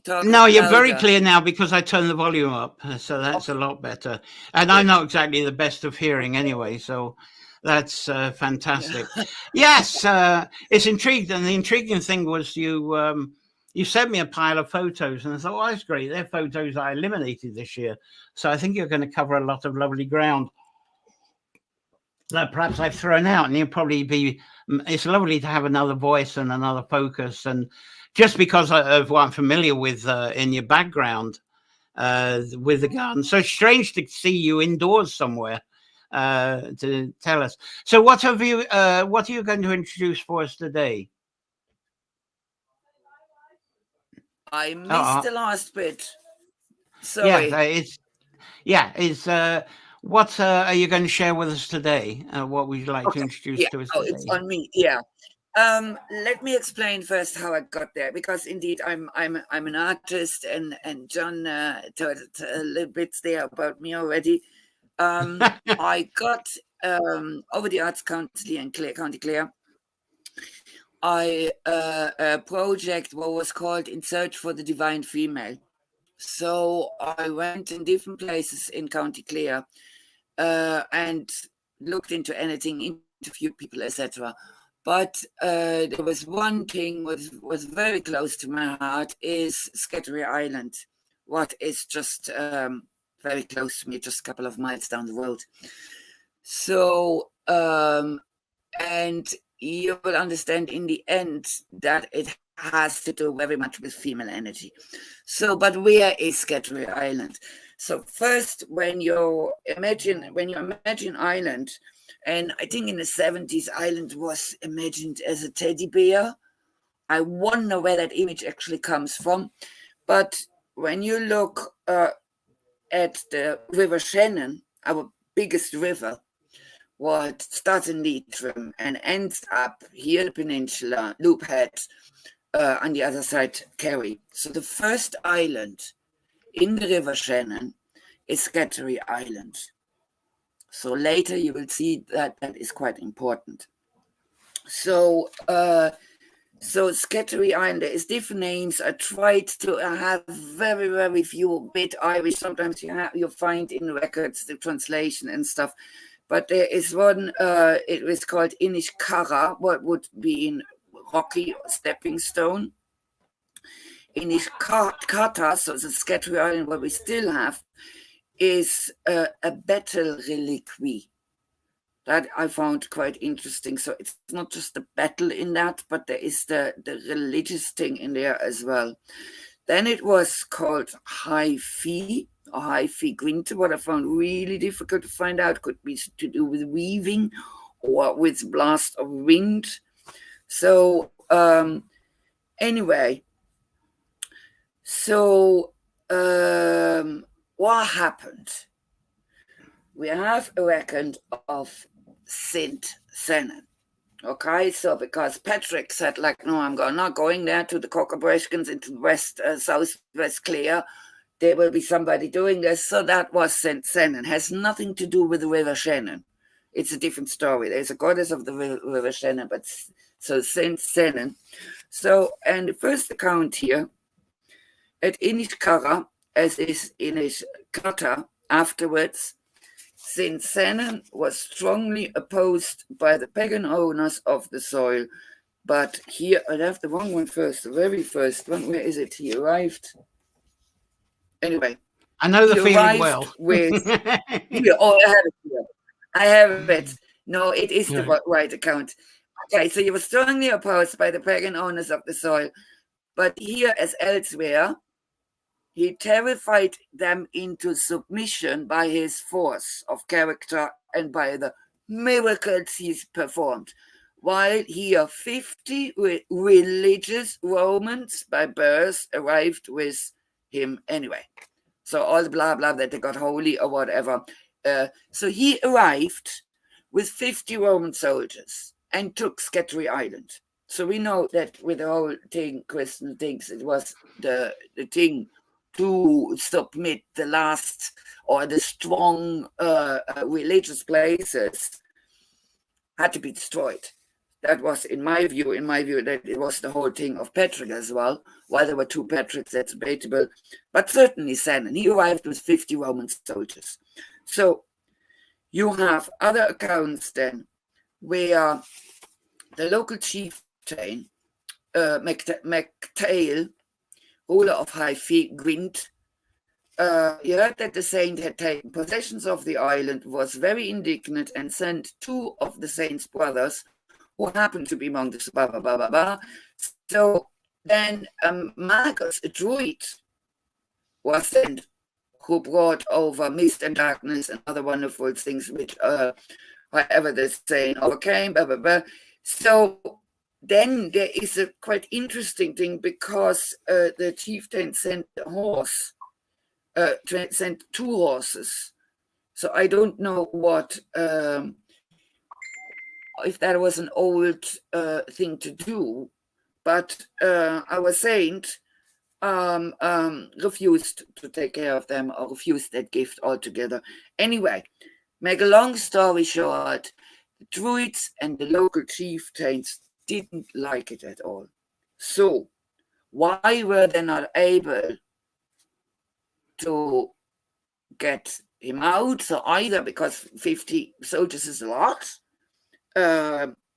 No, you're very clear now because I turned the volume up. So that's a lot better. And I'm not exactly the best of hearing anyway. So that's fantastic. Yes, it's intrigued. And the intriguing thing was you sent me a pile of photos and I thought, that's great. They're photos I eliminated this year. So I think you're going to cover a lot of lovely ground that perhaps I've thrown out. And you'll probably it's lovely to have another voice and another focus. And just because of what I'm familiar with in your background with the garden. So it's strange to see you indoors somewhere to tell us. So what are you going to introduce for us today? I missed the last bit. Sorry. It's what are you going to share with us today? What would you like to introduce to us today? It's on me. Yeah. Let me explain first how I got there, because indeed I'm an artist, and John told a little bit there about me already. I got over the Arts Council in County Clare. A project what was called In Search for the Divine Female. So I went in different places in County Clare and looked into anything, interviewed people, etc. But there was one thing was very close to my heart, is Scattery Island, what is just very close to me, just a couple of miles down the road. So, and you will understand in the end that it has to do very much with female energy. So, but where is Scattery Island? So first, when you imagine Ireland, and I think in the 70s, Ireland was imagined as a teddy bear. I wonder where that image actually comes from. But when you look at the River Shannon, our biggest river, what starts in Leitrim and ends up here in the peninsula, Loophead, on the other side, Kerry. So the first island in the River Shannon is Scattery Island. So later you will see that that is quite important. So Scattery Island, there is different names. I tried to have very, very few bit Irish. Sometimes you find in records the translation and stuff. But there is one, it was called Inishkara, what would be in Rocky Stepping Stone. Inishkata, so the Scattery Island, what we still have, is a battle reliquary. That I found quite interesting. So it's not just the battle in that, but there is the religious thing in there as well. Then it was called High Fee, or High Fee Gwynter, what I found really difficult to find out. Could be to do with weaving or with blast of wind. So anyway, so what happened? We have a record of Saint Senan. Okay, so because Patrick said, like, no, I'm not going there to the Cockerbreshkins into west, southwest Clare. There will be somebody doing this. So that was Saint Senan. Has nothing to do with the River Shannon. It's a different story. There's a goddess of the River Shannon, but so Saint Senan. So, and the first account here at Inishkara, as is Inishkata afterwards, Saint Senan was strongly opposed by the pagan owners of the soil. But here, I have the wrong one first, the very first one. Where is it? He arrived. Anyway. I know the feeling well. With, I have it. No, it is the right account. Okay, so he was strongly opposed by the pagan owners of the soil. But here, as elsewhere, he terrified them into submission by his force of character and by the miracles he's performed. While here 50 religious Romans by birth arrived with him anyway. So all the blah, blah, that they got holy or whatever. So he arrived with 50 Roman soldiers and took Scattery Island. So we know that with the whole thing, Christian thinks it was the thing to submit the last or the strong religious places had to be destroyed. That was, in my view, that it was the whole thing of Patrick as well. While there were two Patricks, that's debatable. But certainly Senan, he arrived with 50 Roman soldiers. So you have other accounts then where the local chieftain, MacTail, ruler of High Fee Gwent, he heard that the saint had taken possessions of the island, was very indignant, and sent two of the saint's brothers, who happened to be among the blah, blah, blah, blah, blah. So then Magus, a druid, was sent, who brought over mist and darkness and other wonderful things, which, however the saint overcame, blah, blah, blah. So then there is a quite interesting thing, because the chieftain sent a horse, sent 2 horses. So I don't know what if that was an old thing to do, but our saint refused to take care of them, or refused that gift altogether. Anyway, make a long story short, the druids and the local chieftains didn't like it at all. So why were they not able to get him out? So either because 50 soldiers is a lot,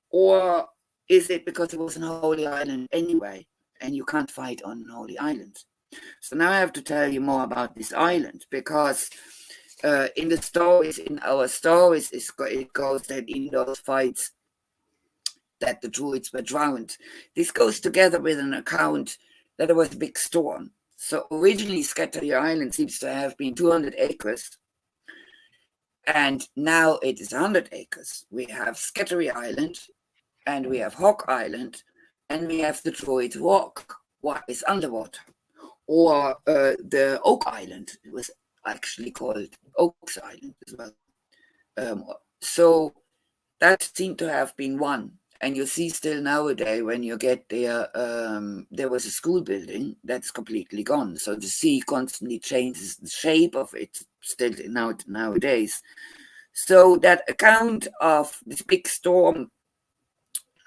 or is it because it was an holy island anyway, and you can't fight on holy islands? So now I have to tell you more about this island, because in the stories, in our stories, it goes that in those fights that the druids were drowned. This goes together with an account that there was a big storm. So originally Scattery Island seems to have been 200 acres, and now it is 100 acres. We have Scattery Island, and we have Hawk Island, and we have the Druid Rock, what is underwater. Or the Oak Island, it was actually called Oaks Island as well. So that seemed to have been one. And you see still nowadays when you get there, there was a school building that's completely gone. So the sea constantly changes the shape of it still nowadays. So that account of this big storm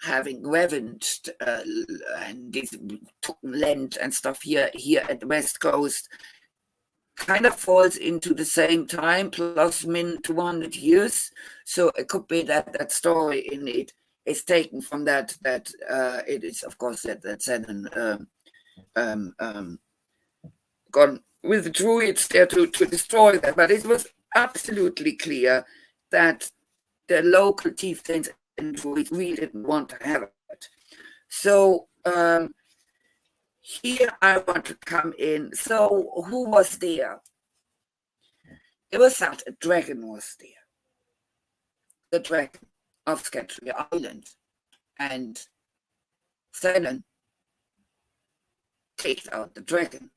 having ravaged and this took land and stuff here at the West Coast kind of falls into the same time, plus min 200 years. So it could be that story in it is taken from that it is, of course, that Satan gone with the druids there to destroy that. But it was absolutely clear that the local chieftains and druids really didn't want to have it. So here I want to come in. So who was there? It was that a dragon was there. The dragon of Scattery Island. And Satan kicked out the dragon.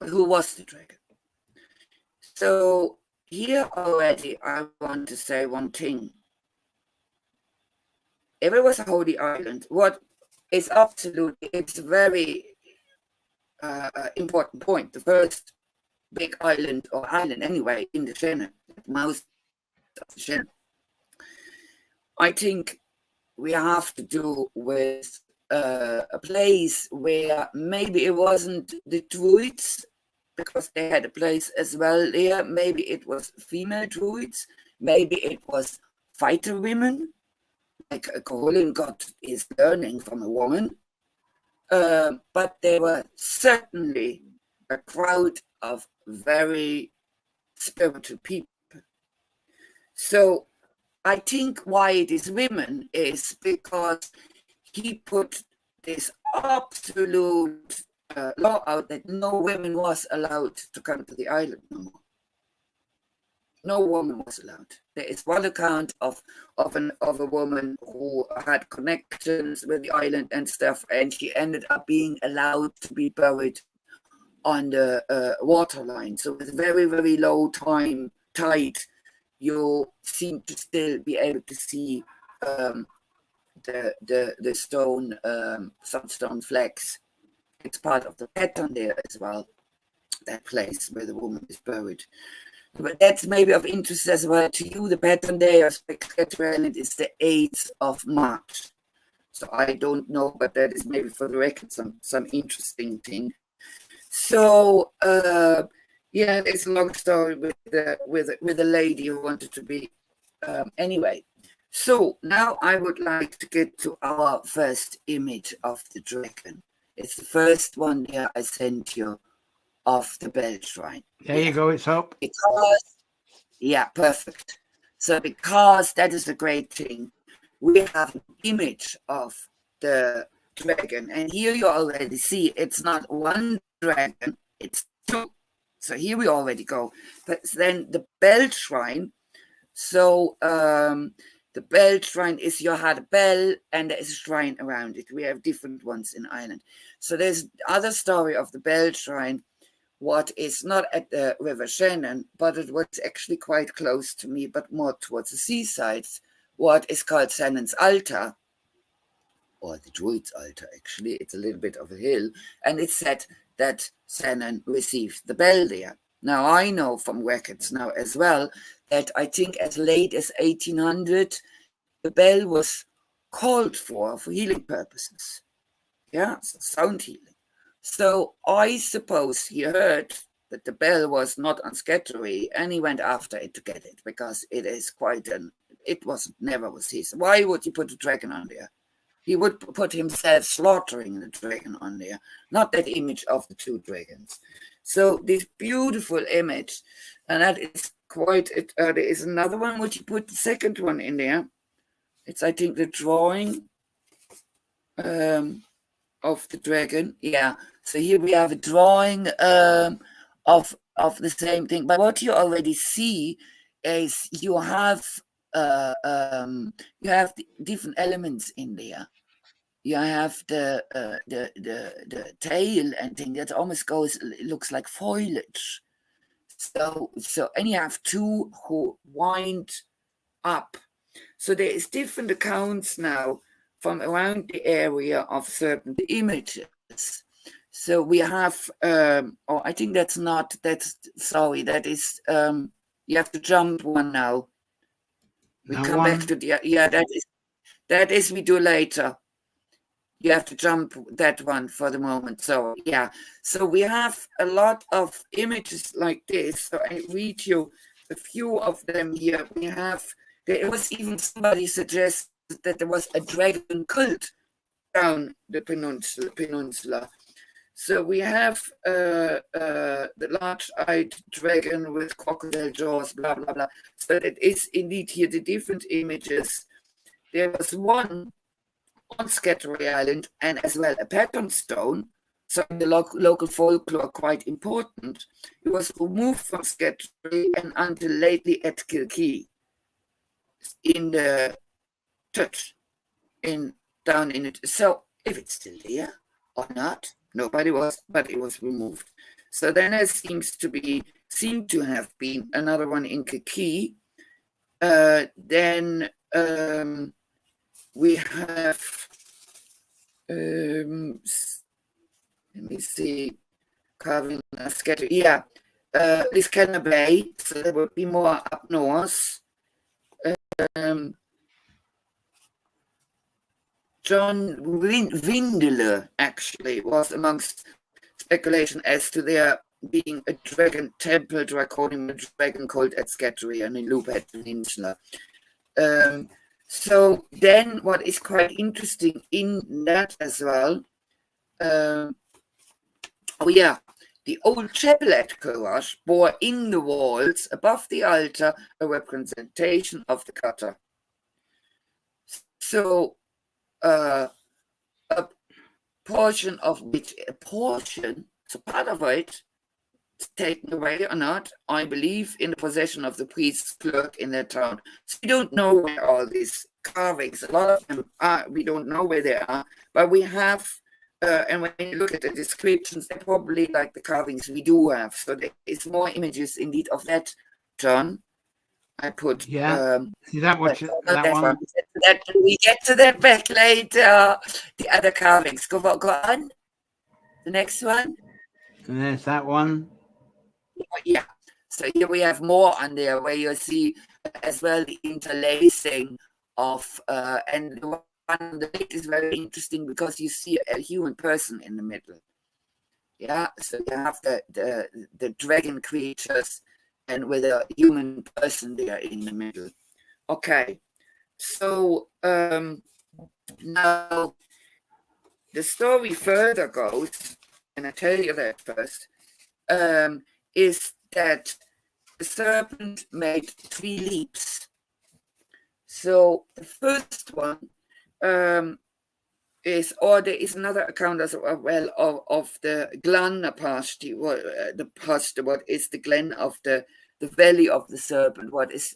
But who was the dragon? So here already I want to say one thing. If it was a holy island, what is absolutely, it's a very important point. The first big island, or island anyway, in the Shannon, most of the Shannon. I think we have to do with a place where maybe it wasn't the druids, because they had a place as well there. Maybe it was female druids. Maybe it was fighter women, like a Corolin god is learning from a woman. But there were certainly a crowd of very spiritual people. So I think why it is women is because he put this absolute law out that no women was allowed to come to the island no more. No woman was allowed. There is one account of a woman who had connections with the island and stuff, and she ended up being allowed to be buried on the water line. So with very, very low tide, you seem to still be able to see the stone, some stone flags. It's part of the pattern there as well, that place where the woman is buried. But that's maybe of interest as well to you. The pattern day of Scattery Island is the 8th of March. So I don't know, but that is maybe for the record some interesting thing. So yeah, it's a long story with a lady who wanted to be anyway. So now I would like to get to our first image of the dragon. It's the first one there I sent you of the bell shrine. There you go, it's up. Because, yeah, perfect. So because that is a great thing, we have an image of the dragon. And here you already see it's not one dragon, it's 2. So here we already go. But then the bell shrine. So The bell shrine is you had a bell and there is a shrine around it. We have different ones in Ireland. So there's other story of the bell shrine, what is not at the River Shannon, but it was actually quite close to me, but more towards the seasides, what is called Shannon's Altar, or the Druid's Altar, actually. It's a little bit of a hill, and it's said that Shannon received the bell there. Now, I know from records now as well that I think as late as 1800, the bell was called for healing purposes. Yeah, so sound healing. So I suppose he heard that the bell was not on Scattery, and he went after it to get it, because it is never was his. Why would he put a dragon on there? He would put himself slaughtering the dragon on there, not that image of the two dragons. So this beautiful image, and that is quite, there is another one, which you put the second one in there. It's, I think, the drawing of the dragon. Yeah. So here we have a drawing of the same thing. But what you already see is you have the different elements in there. You have the tail and thing that almost looks like foliage. So and you have two who wind up. So there is different accounts now from around the area of certain images. So we have, I think that is, you have to jump one now. We come back to that is we do later. You have to jump that one for the moment. So, yeah. So we have a lot of images like this. So I read you a few of them here. There was even somebody suggested that there was a dragon cult down the peninsula. So we have the large-eyed dragon with crocodile jaws, blah, blah, blah. So that is indeed here the different images. There was one on Scattery Island, and as well a pattern stone. So in the local folklore, quite important. It was removed from Scattery and until lately at Kilkee, in the church, down in it. So if it's still there or not, nobody was, but it was removed. So then there seemed to have been another one in Kilkee. Then we have, let me see, carving a scatter. Yeah, Liscana Bay, so there would be more up north. John Windler actually was amongst speculation as to there being a dragon temple, draconian dragon called at Scattery and in Loophead Peninsula. So then what is quite interesting in that as well, the old chapel at Courage bore in the walls above the altar a representation of the cutter. So a portion of which, so part of it taken away or not, I believe, in the possession of the priest's clerk in their town. So we don't know where all these carvings, a lot of them are, we don't know where they are, but we have, and when you look at the descriptions, they're probably like the carvings we do have. So there is more images indeed of that, John. I put, see that one? We get to that back later. The other carvings. Go on. The next one. And there's that one. Yeah. So here we have more on there where you see as well the interlacing of, and the one on the left is very interesting because you see a human person in the middle. Yeah. So you have the dragon creatures and with a human person there in the middle. Okay. So now the story further goes, and I tell you that first, is that the serpent made 3 leaps. So the first one or there is another account as well of the glen party, what is the glen of the valley of the serpent, what is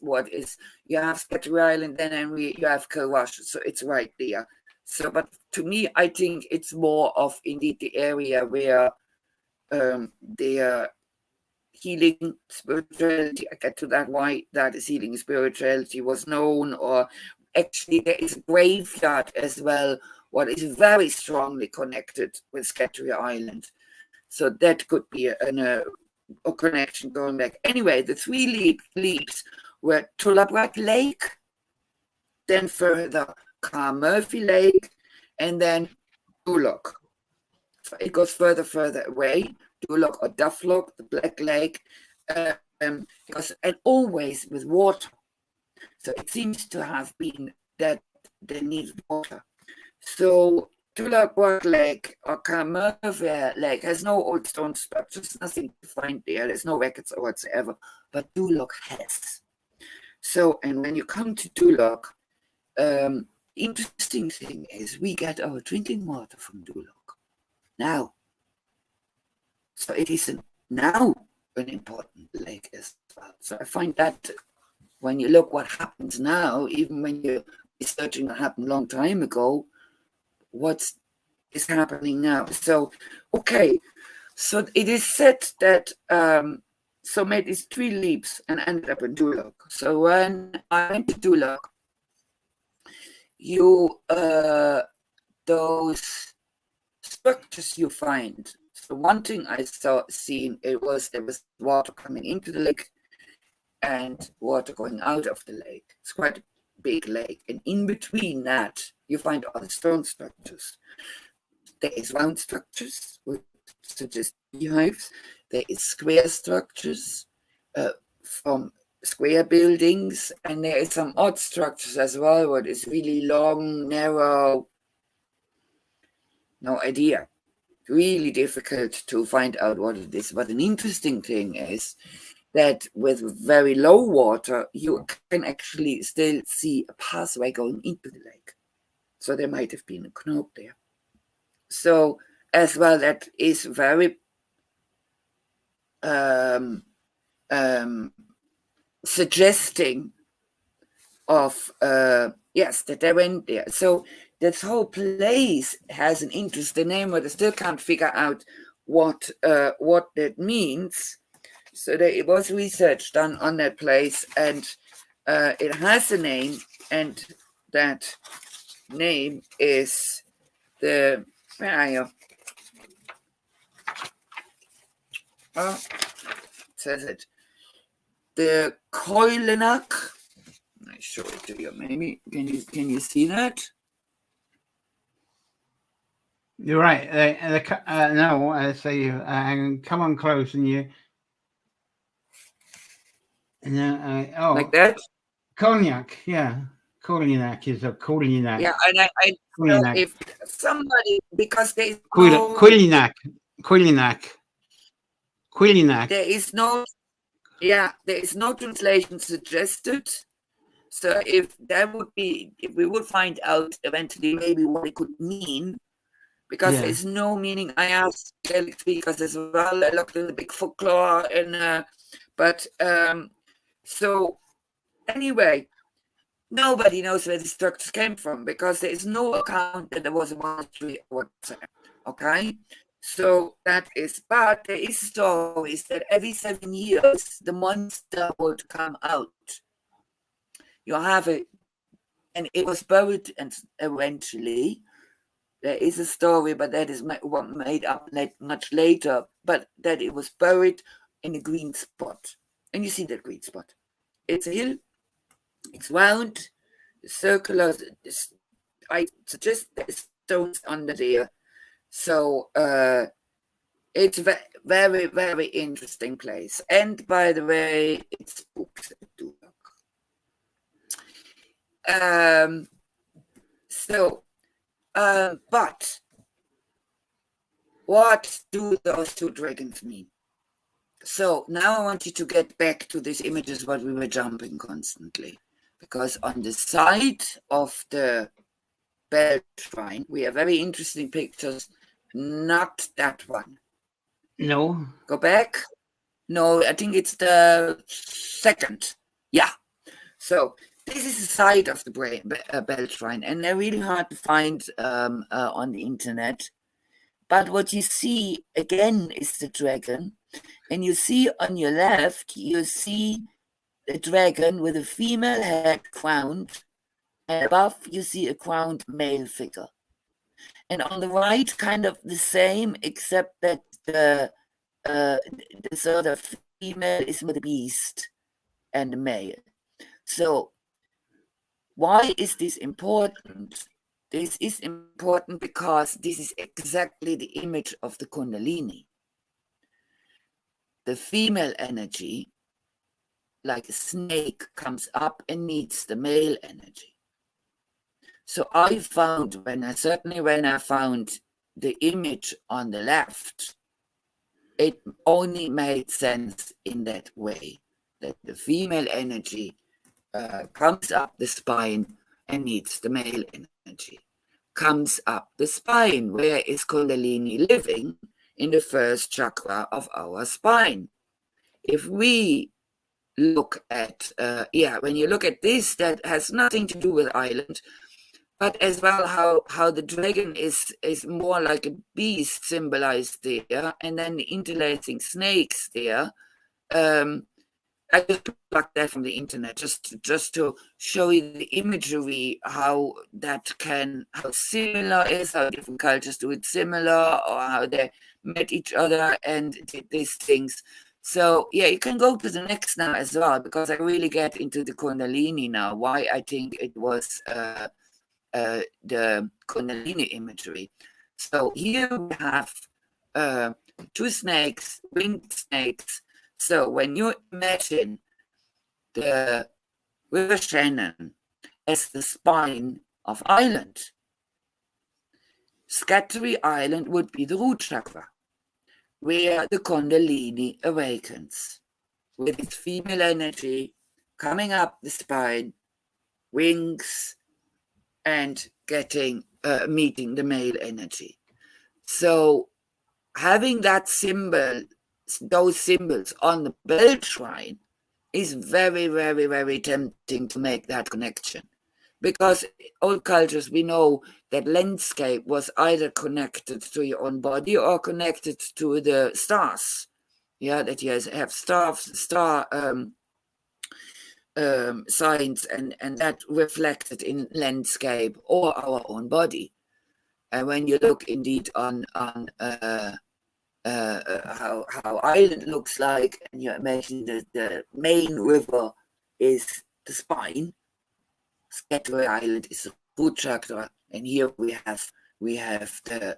you have Scattery Island, then you have Kilwash, so it's right there. So, but to me, I think it's more of indeed the area where their healing spirituality, I get to that, why that is healing spirituality was known, or actually there is a graveyard as well, what is very strongly connected with Scattery Island. So that could be a connection going back. Anyway, the three leaps were Tullabrack Lake, then further Carmurphy Lake, and then Duloc. So it goes further away, Duloc or Dufflock, the Black Lake, and always with water. So it seems to have been that they needed water. So Tullabrack Lake or Carmurphy Lake has no old stone structures, nothing to find there. There's no records or whatsoever, but Duloc has. So, and when you come to Duloc, interesting thing is we get our drinking water from Duloc now. So it is now an important lake as well. So I find that when you look what happens now, even when you're researching what happened a long time ago, what is happening now. So, okay, so it is said that so made these 3 leaps and ended up in Duloc. So when I went to Duloc, those structures you find. So one thing I seen, there was water coming into the lake and water going out of the lake. It's quite a big lake, and in between that you find other stone structures. There is round structures, such as beehives. There is square structures from square buildings, and there is some odd structures as well, what is really long, narrow. No idea. Really difficult to find out what it is. But an interesting thing is that with very low water, you can actually still see a pathway going into the lake. So there might have been a knob there. So as well, that is very suggesting of yes, that they went there. So this whole place has an interesting name, but I still can't figure out what that means. So there was research done on that place, and it has a name, and that name is the, where are you? Oh, it says it. The Koilenak. I show it to you. Maybe can you see that? You're right. No, I say come on close, and you. Oh, like that. Cognac, yeah. Cognac is a Cognac. Yeah, and I Cognac. If somebody, because there is Cognac. There is no, yeah, there is no translation suggested. So if we would find out eventually maybe what it could mean, because there's no meaning. I asked Gaelic speakers as well. I looked in the big folklore, and but so anyway, nobody knows where the structures came from, because there is no account that there was a monastery whatsoever. Okay, so that is, but there is stories that every 7 years the monster would come out. You have it, and it was buried, and eventually there is a story, but that is made up much later, but that it was buried in a green spot. And you see that green spot. It's a hill, it's round, circular. I suggest there's stones under there. So it's a very, very interesting place. And by the way, it's books at Duloc. But what do those 2 dragons mean? So now I want you to get back to these images, what we were jumping constantly, because on the side of the bell shrine. We have very interesting pictures. Not that one. No. Go back. No, I think it's the second. Yeah. So this is the site of the bell shrine, and they're really hard to find on the internet. But what you see again is the dragon, and you see on your left, you see a dragon with a female head crowned, and above you see a crowned male figure. And on the right, kind of the same, except that the sort of female is with a beast and the male. So why is this important? This is important because this is exactly the image of the Kundalini. The female energy, like a snake, comes up and meets the male energy. So I found, when I found the image on the left, it only made sense in that way, that the female energy comes up the spine and meets the male energy. Comes up the spine. Where is Kundalini living? In the first chakra of our spine. If we look at, when you look at this, that has nothing to do with island, but as well how the dragon is more like a beast symbolized there, and then the interlacing snakes there. I just plucked that from the internet just to show you the imagery, how similar is, how different cultures do it similar, or how they met each other and did these things. So yeah, you can go to the next now as well, because I really get into the Kundalini now, why I think it was the Kundalini imagery. So here we have two snakes, winged snakes. So when you imagine the River Shannon as the spine of Island, Scattery Island would be the root chakra, where the Kundalini awakens, with its female energy coming up the spine, wings, and meeting the male energy. So having that symbol, those symbols on the bell shrine, is very, very, very tempting to make that connection. Because old cultures, we know that landscape was either connected to your own body or connected to the stars. Yeah, that you have star signs, and that reflected in landscape or our own body. And when you look indeed on how Island looks like, and you imagine the main river is the spine, Scattery Island is the root chakra, and here we have the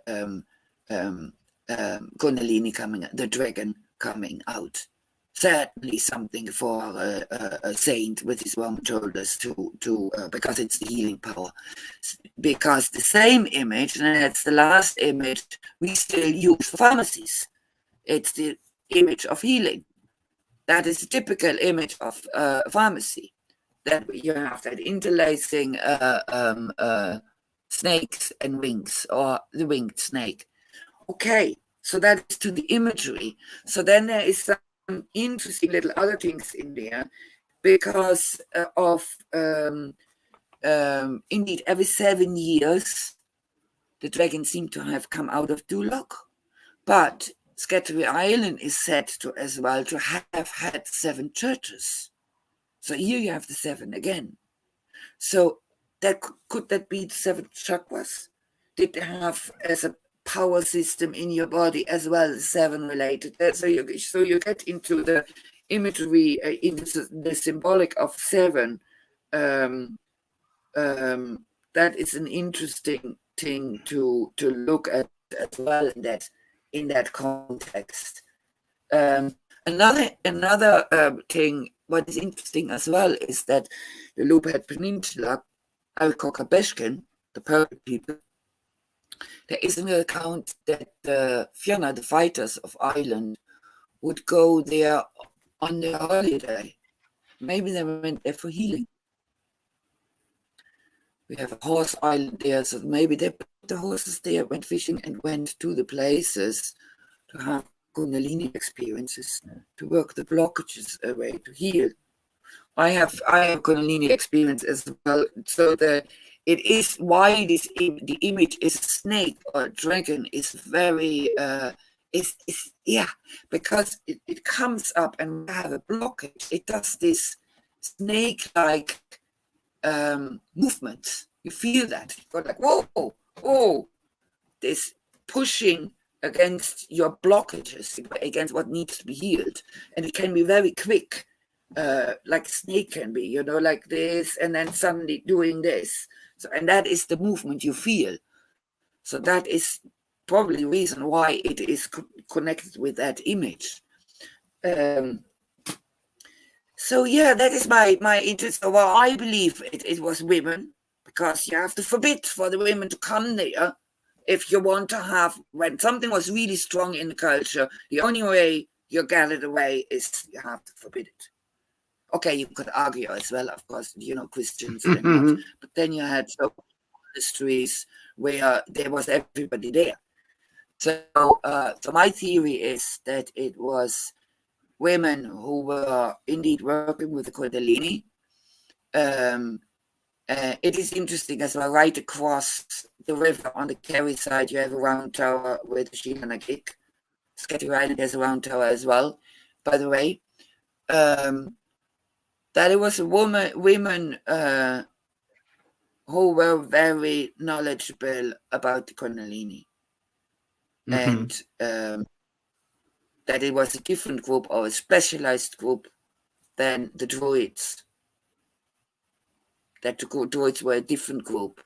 Kundalini coming, the dragon coming out. Certainly something for a saint with his round shoulders to because it's the healing power. Because the same image, and that's the last image, we still use for pharmacies. It's the image of healing. That is a typical image of pharmacy. That you have that interlacing snakes and wings, or the winged snake. Okay, so that's to the imagery. So then there is some interesting little other things in there, because of indeed every 7 years the dragons seem to have come out of Duloc, but Scattery Island is said to as well to have had 7 churches. So here you have the 7 again. So could that be the 7 chakras? Did they have as a power system in your body as well as 7 related? So you get into the imagery, into the symbolic of 7. That is an interesting thing to look at as well in that context. Another thing, what is interesting as well, is that the Lubed Peninsula, Al-Kokabeshkin, the Purple people, there is an account that the Fianna, the fighters of Ireland, would go there on their holiday. Maybe they went there for healing. We have a horse island there, so maybe they put the horses there, went fishing, and went to the places to have Kundalini experiences, to work the blockages away, to heal. I have Kundalini experience as well. So it is why the image is a snake or a dragon is very because it comes up and we have a blockage. It does this snake-like movement. You feel that. You go like, whoa, this pushing against your blockages, against what needs to be healed. And it can be very quick, like a snake can be, you know, like this, and then suddenly doing this. So, and that is the movement you feel. So that is probably the reason why it is connected with that image. So yeah, that is my interest. Well, I believe it was women, because you have to forbid for the women to come there. If you want to have, when something was really strong in the culture, the only way you get it away is you have to forbid it. Okay, you could argue as well, of course, you know, Christians were not, but then you had some monasteries where there was everybody there. So, so my theory is that it was women who were indeed working with the Kundalini. It is interesting as well, right across the river on the Kerry side, you have a round tower with the Shinanagik. Sketty Island has a round tower as well, by the way. That it was women who were very knowledgeable about the Kundalini. And that it was a different group or a specialized group than the Druids. That the Druids were a different group,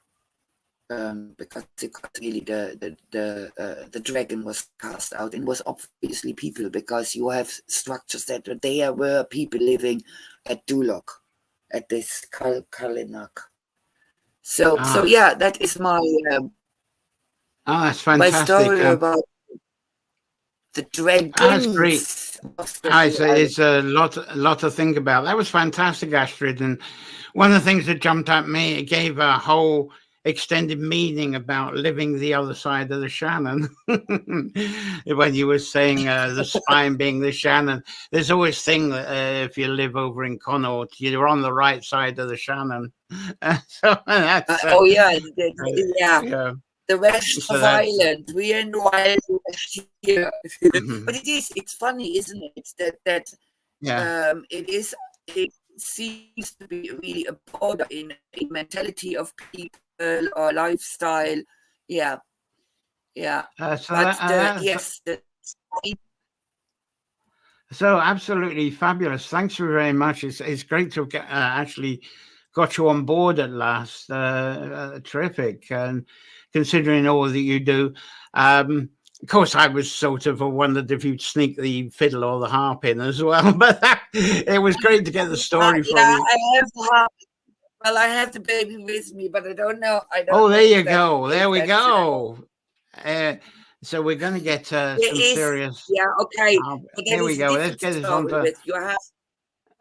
because it got really the dragon was cast out, and was obviously people, because you have structures that there were people living at Dulok, at this Kalinak. So yeah, that is my that's fantastic. my story about the dragons. That's great. It's a lot to think about. That was fantastic, Astrid. And one of the things that jumped at me, it gave a whole extended meaning about living the other side of the Shannon. When you were saying the spine being the Shannon, there's always thing that if you live over in Connaught, you're on the right side of the Shannon. So that's, yeah. The rest of Ireland, we are in the wild west here. But it's funny, isn't it? That it seems to be really a border in mentality of people or lifestyle. Yeah. So absolutely fabulous. Thanks very much. It's great to have actually got you on board at last. Terrific. And considering all that you do, of course, I was sort of wondered if you'd sneak the fiddle or the harp in as well. But it was great to get the story from you. I have the harp. Well, I have the baby with me, but I don't know. There you go. There we go. So we're going to get some serious. Yeah, okay. Here we go. Let's get this on.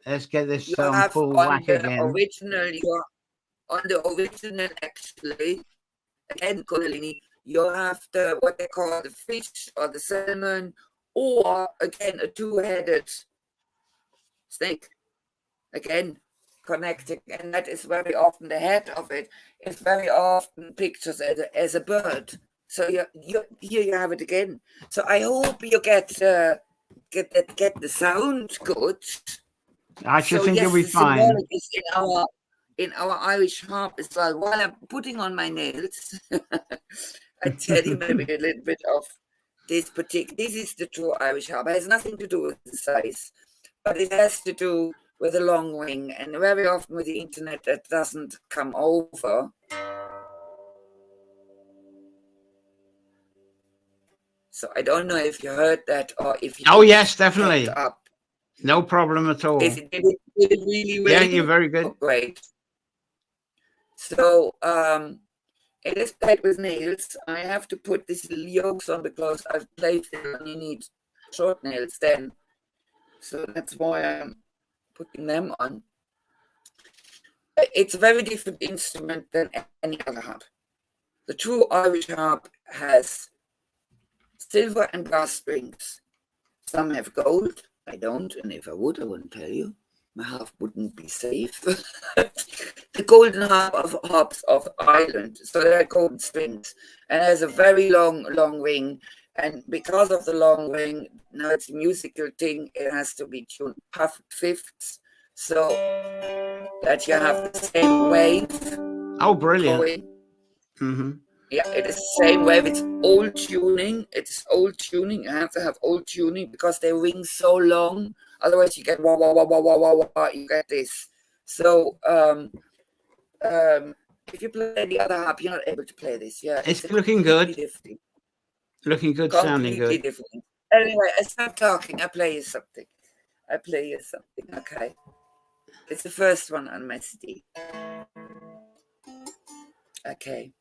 Let's get this full whack again. On the original, actually, again, Kundalini, you have what they call the fish or the salmon, or again a two-headed snake. Again, connecting, and that is very often the head of it is very often pictured as a bird. So here you have it again. So I hope you get the sound good. I should think you'll be fine. Is in our Irish harp as well. While I'm putting on my nails, I tell you maybe a little bit of this particular. This is the true Irish harp. It has nothing to do with the size, but it has to do with a long wing, and very often with the internet that doesn't come over. So I don't know if you heard that or if you. Oh yes, definitely. No problem at all. Did it really well? Yeah, you're very good. Oh, great. So it is played with nails. I have to put these little yokes on because I've played them and you need short nails then. So that's why I'm putting them on. it's a very different instrument than any other harp. The true Irish harp has silver and brass strings. Some have gold. I don't, and if I would, I wouldn't tell you. My harp wouldn't be safe. The golden harps of Ireland, so they're golden strings, and has a very long ring. And because of the long ring, now it's a musical thing. It has to be tuned perfect fifths, so that you have the same wave. Oh, brilliant! Going. Mm-hmm. Yeah, it is the same wave. It's old tuning. It's old tuning. You have to have old tuning because they ring so long. Otherwise, you get wah wah wah wah wah wah wah. You get this. So, if you play the other harp, you're not able to play this. Yeah, it's looking good. Different. Looking good, sounding good. Different. Anyway, I stop talking. I play you something. Okay. It's the first one on my CD. Okay.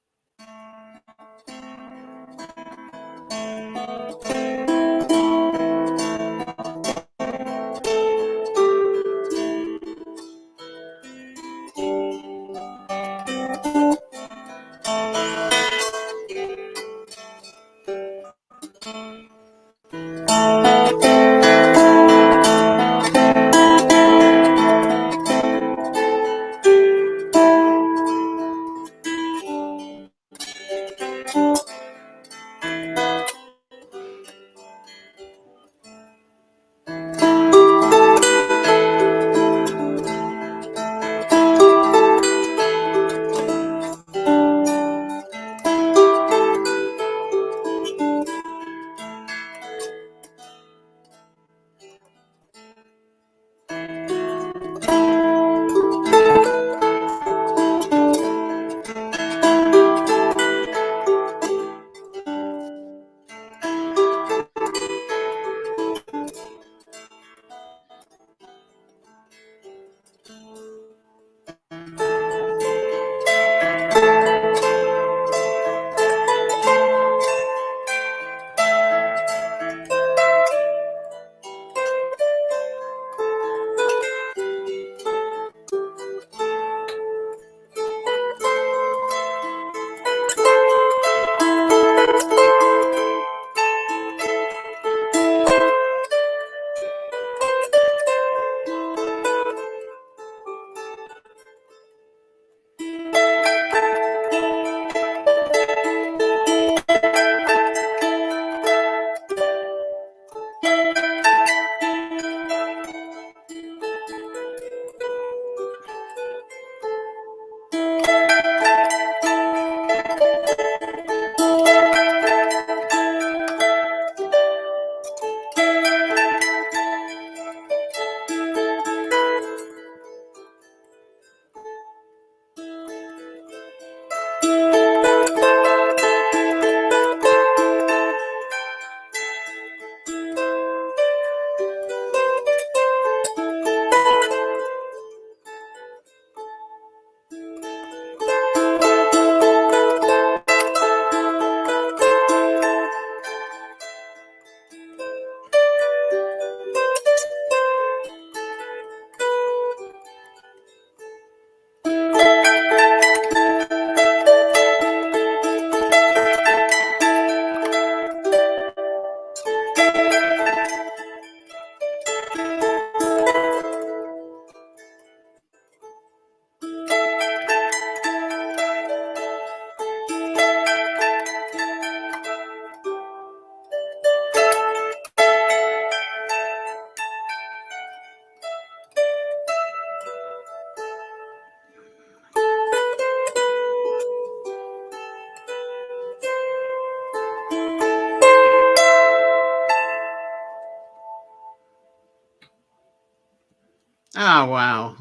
Oh, wow.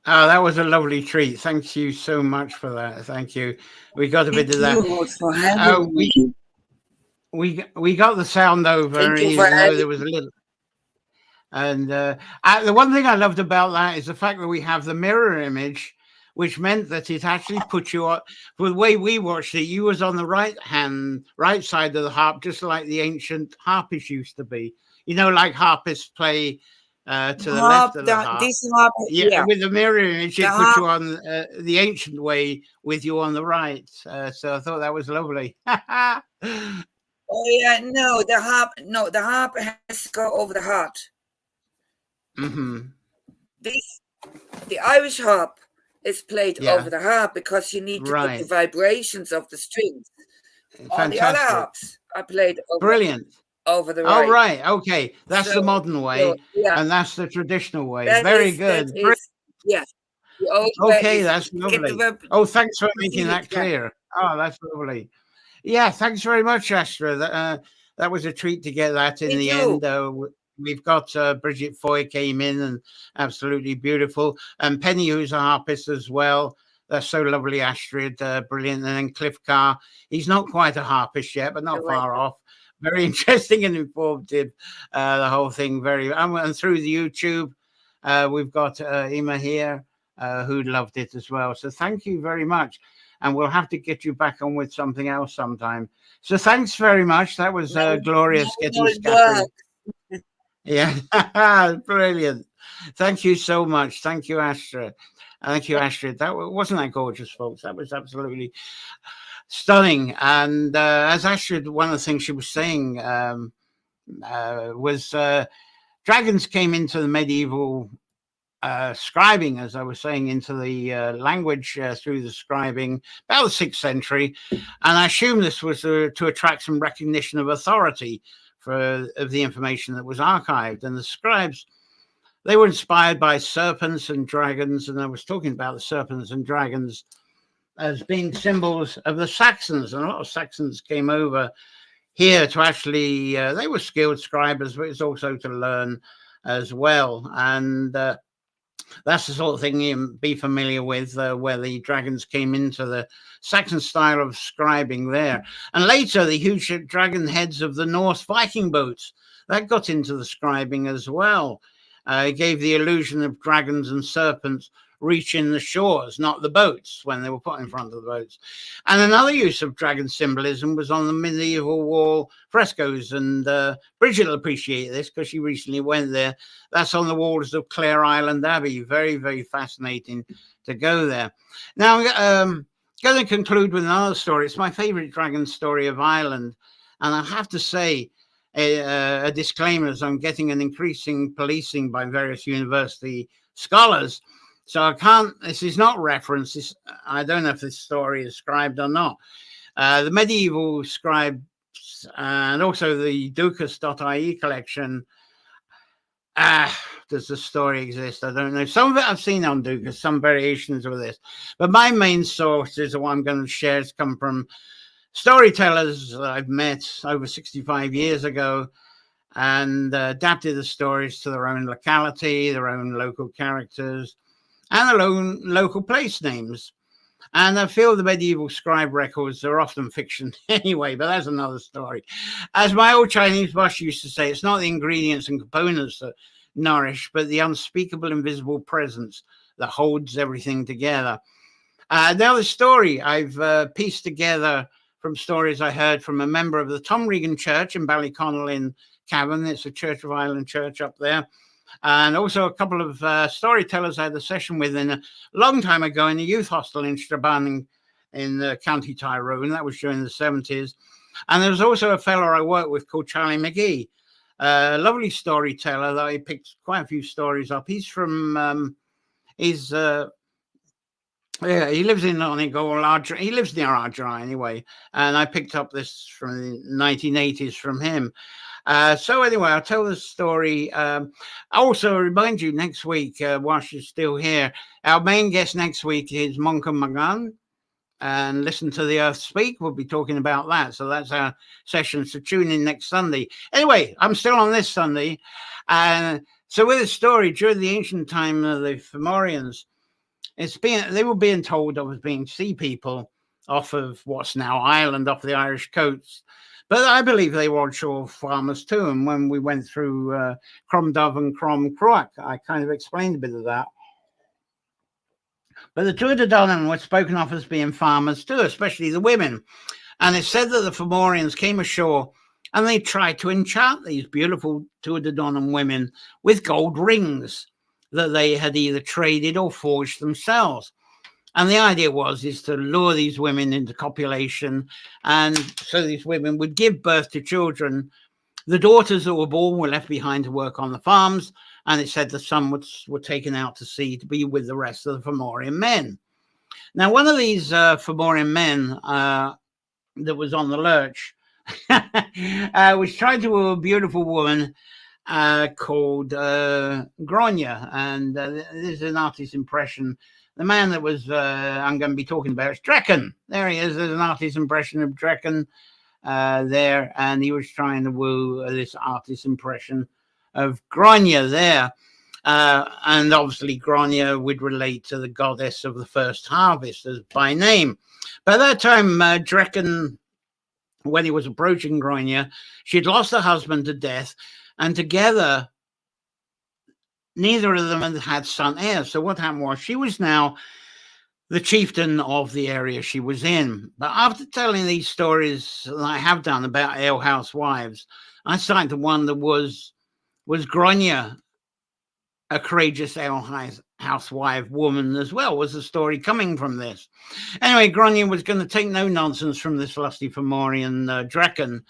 Oh, that was a lovely treat. Thank you so much for that. Thank you. We got a bit of that. Thank you for having me. We got the sound over, Thank you for even though having there was a little. And the one thing I loved about that is the fact that we have the mirror image, which meant that it actually put you on. For the way we watched it, you was on the right side of the harp, just like the ancient harpists used to be. You know, like harpists play to the left of the harp. This harp, Yeah, with the mirror image, it put you on the ancient way with you on the right. So I thought that was lovely. Oh yeah, no, the harp has to go over the heart. Mm-hmm. The Irish harp is played Yeah. over the harp because you need to get the vibrations of the strings. Fantastic. All the other harps are played over the right. Oh, right. Okay. That's the modern way, and that's the traditional way. Very good. Yeah. Okay, that's lovely. Oh, thanks for making that clear. Oh, that's lovely. Yeah, thanks very much, Astra. That was a treat to get that in the end. We've got Bridget Foy came in and absolutely beautiful. And Penny, who's a harpist as well. That's so lovely, Astrid. Brilliant. And then Cliff Carr. He's not quite a harpist yet, but not far off. Very interesting and informative, the whole thing. And through the YouTube, we've got Emma here, who loved it as well. So thank you very much. And we'll have to get you back on with something else sometime. So thanks very much. That was glorious getting scattered. Yeah, brilliant. Thank you so much. Thank you, Astrid. Thank you, Astrid. Wasn't that gorgeous, folks? That was absolutely stunning. And as Astrid, one of the things she was saying was dragons came into the medieval scribing, as I was saying, into the language through the scribing about the 6th century. And I assume this was to attract some recognition of authority of the information that was archived. And the scribes, they were inspired by serpents and dragons. And I was talking about the serpents and dragons as being symbols of the Saxons. And a lot of Saxons came over here to actually, they were skilled scribers, but it's also to learn as well. And that's the sort of thing you be familiar with, where the dragons came into the Saxon style of scribing there. And later, the huge dragon heads of the Norse Viking boats, that got into the scribing as well. It gave the illusion of dragons and serpents reaching the shores, not the boats, when they were put in front of the boats. And another use of dragon symbolism was on the medieval wall frescoes. And Bridget will appreciate this because she recently went there. That's on the walls of Clare Island Abbey. Very, very fascinating to go there. Now, I'm going to conclude with another story. It's my favorite dragon story of Ireland. And I have to say, a disclaimer, as I'm getting an increasing policing by various university scholars. So I can't, this is not reference. I don't know if this story is scribed or not. The medieval scribes and also the Ducas.ie collection. Does the story exist? I don't know. Some of it I've seen on Ducas, some variations of this. But my main sources, what I'm going to share, has come from storytellers that I've met over 65 years ago and adapted the stories to their own locality, their own local characters, and their own local place names. And I feel the medieval scribe records are often fiction anyway, but that's another story. As my old Chinese boss used to say, it's not the ingredients and components that nourish, but the unspeakable invisible presence that holds everything together. Now the story I've pieced together from stories I heard from a member of the Tom Regan Church in Ballyconnell in Cavan. It's a Church of Ireland church up there. And also a couple of storytellers I had a session with a long time ago in a youth hostel in Strabane in County Tyrone. That was during the 70s. And there was also a fellow I worked with called Charlie McGee, a lovely storyteller that I picked quite a few stories up. He's from, he lives in Donegal, he lives near Ardra anyway. And I picked up this from the 1980s from him. So anyway, I'll tell the story. I also remind you next week, while she's still here, our main guest next week is Monka Magan. And Listen to the Earth Speak. We'll be talking about that. So that's our session. So tune in next Sunday. Anyway, I'm still on this Sunday. So with the story, during the ancient time of the Fomorians, they were being told of as being sea people off of what's now Ireland, off the Irish coast. But I believe they were onshore farmers too. And when we went through Cromdove and Crom Croach, I kind of explained a bit of that. But the Tuatha De Danann were spoken of as being farmers too, especially the women. And it's said that the Fomorians came ashore and they tried to enchant these beautiful Tuatha women with gold rings that they had either traded or forged themselves. And the idea is to lure these women into copulation, and so these women would give birth to children. The daughters that were born were left behind to work on the farms, and it said the sons were taken out to sea to be with the rest of the Fomorian men. Now, one of these Fomorian men that was on the lurch was trying to woo a beautiful woman called Grania, and this is an artist's impression. The man that was I'm going to be talking about is Draken. There he is. There's an artist's impression of Draken there, and he was trying to woo this artist's impression of Grania there. And obviously Grania would relate to the goddess of the first harvest as by name. By that time, Draken, when he was approaching Grania, she'd lost her husband to death, and together neither of them had son heirs. So what happened was she was now the chieftain of the area she was in. But after telling these stories that I have done about alehouse wives, I started to wonder, was Grania a courageous housewife woman as well? Was the story coming from this? Anyway, Grania was going to take no nonsense from this lusty Fomorian Draken.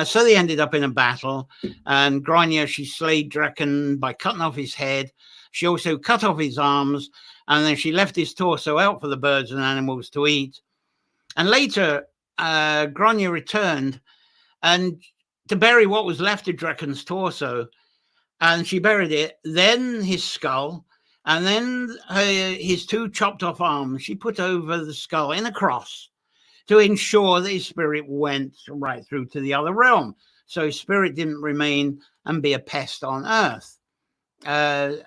So they ended up in a battle, and Grania, she slayed Draken by cutting off his head. She also cut off his arms, and then she left his torso out for the birds and animals to eat. And later, Grania returned and to bury what was left of Draken's torso, and she buried it, then his skull, and then his two chopped off arms she put over the skull in a cross to ensure that his spirit went right through to the other realm, so his spirit didn't remain and be a pest on earth. This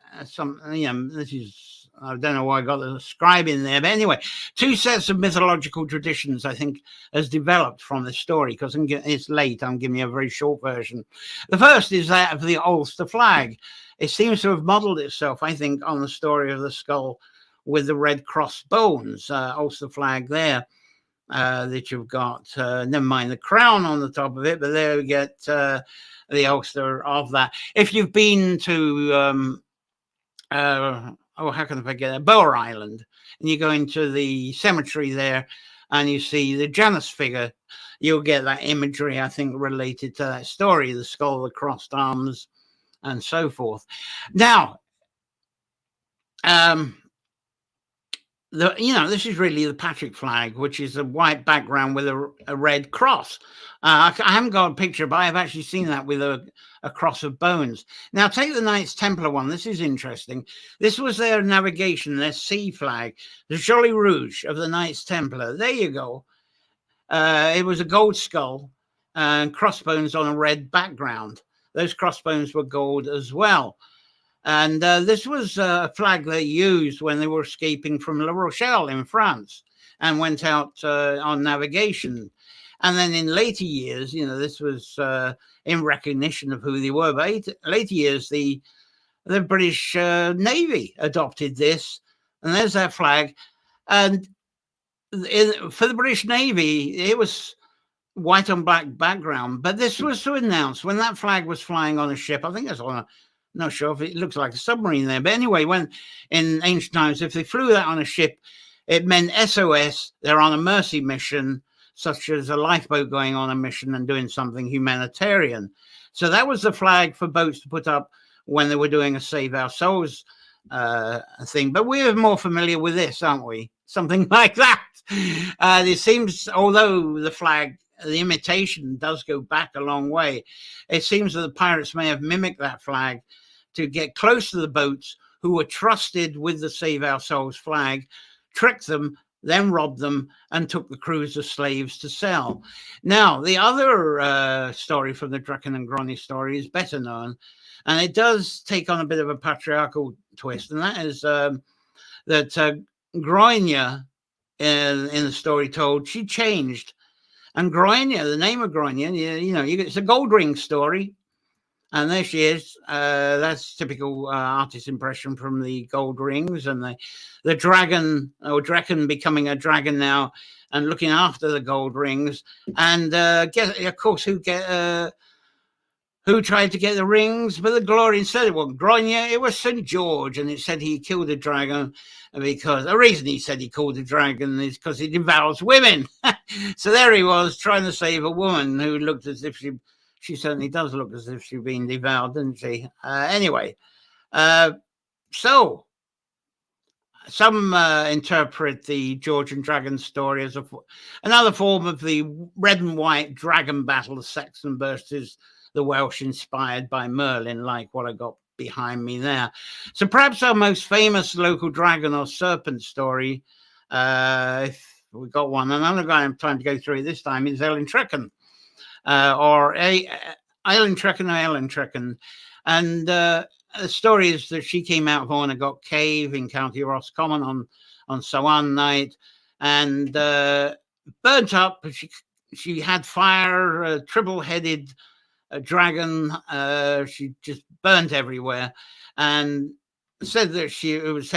is, I don't know why I got the scribe in there, but anyway, two sets of mythological traditions, I think, has developed from this story, because it's late. I'm giving you a very short version. The first is that of the Ulster flag. It seems to have modeled itself, I think, on the story of the skull with the red cross bones, Ulster flag there. That you've got, never mind the crown on the top of it, but there we get the Ulster of that. If you've been to, how can I forget it? Bower Island, and you go into the cemetery there and you see the Janus figure, you'll get that imagery, I think, related to that story, the skull, the crossed arms, and so forth. Now, this is really the Patrick flag, which is a white background with a red cross. I haven't got a picture, but I've actually seen that with a cross of bones. Now, take the Knights Templar one. This is interesting. This was their navigation, their sea flag, the Jolly Rouge of the Knights Templar. There you go. It was a gold skull and crossbones on a red background. Those crossbones were gold as well. And this was a flag they used when they were escaping from La Rochelle in France and went out on navigation. And then in later years, this was in recognition of who they were. But later years, the British Navy adopted this. And there's that flag. And for the British Navy, it was white on black background. But this was to announce when that flag was flying on a ship. I think that's on not sure if it looks like a submarine there, but anyway, when in ancient times, if they flew that on a ship, it meant SOS. They're on a mercy mission, such as a lifeboat going on a mission and doing something humanitarian. So that was the flag for boats to put up when they were doing a Save Our Souls thing. But we're more familiar with this, aren't we? Something like that. It seems, although the flag, the imitation does go back a long way, it seems that the pirates may have mimicked that flag to get close to the boats who were trusted with the Save Our Souls flag, tricked them, then robbed them, and took the crews as slaves to sell. Now, the other story from the Draken and Grania story is better known, and it does take on a bit of a patriarchal twist, and that is that Grania, in the story told, she changed. And Grania, the name of Grania, it's a gold ring story. And there she is. That's typical artist impression from the gold rings, and the dragon, or dragon becoming a dragon now and looking after the gold rings. And of course, who tried to get the rings? But the glory, instead it wasn't Grania, it was St. George, and it said he killed the dragon because the reason he said he killed the dragon is because he devours women. So there he was trying to save a woman who looked as if she certainly does look as if she'd been devoured, doesn't she? Anyway, so some interpret the Georgian dragon story as another form of the red and white dragon battle, the Saxon versus the Welsh, inspired by Merlin, like what I got behind me there. So perhaps our most famous local dragon or serpent story, if we got one, and I'm not going to have time to go through it this time, is Ellen Trecken, or Ellen Trecken. And the story is that she came out of Ornagot Cave in County Roscommon on Samhain night and burnt up. She had fire, a triple-headed dragon. She just burnt everywhere, and said that she was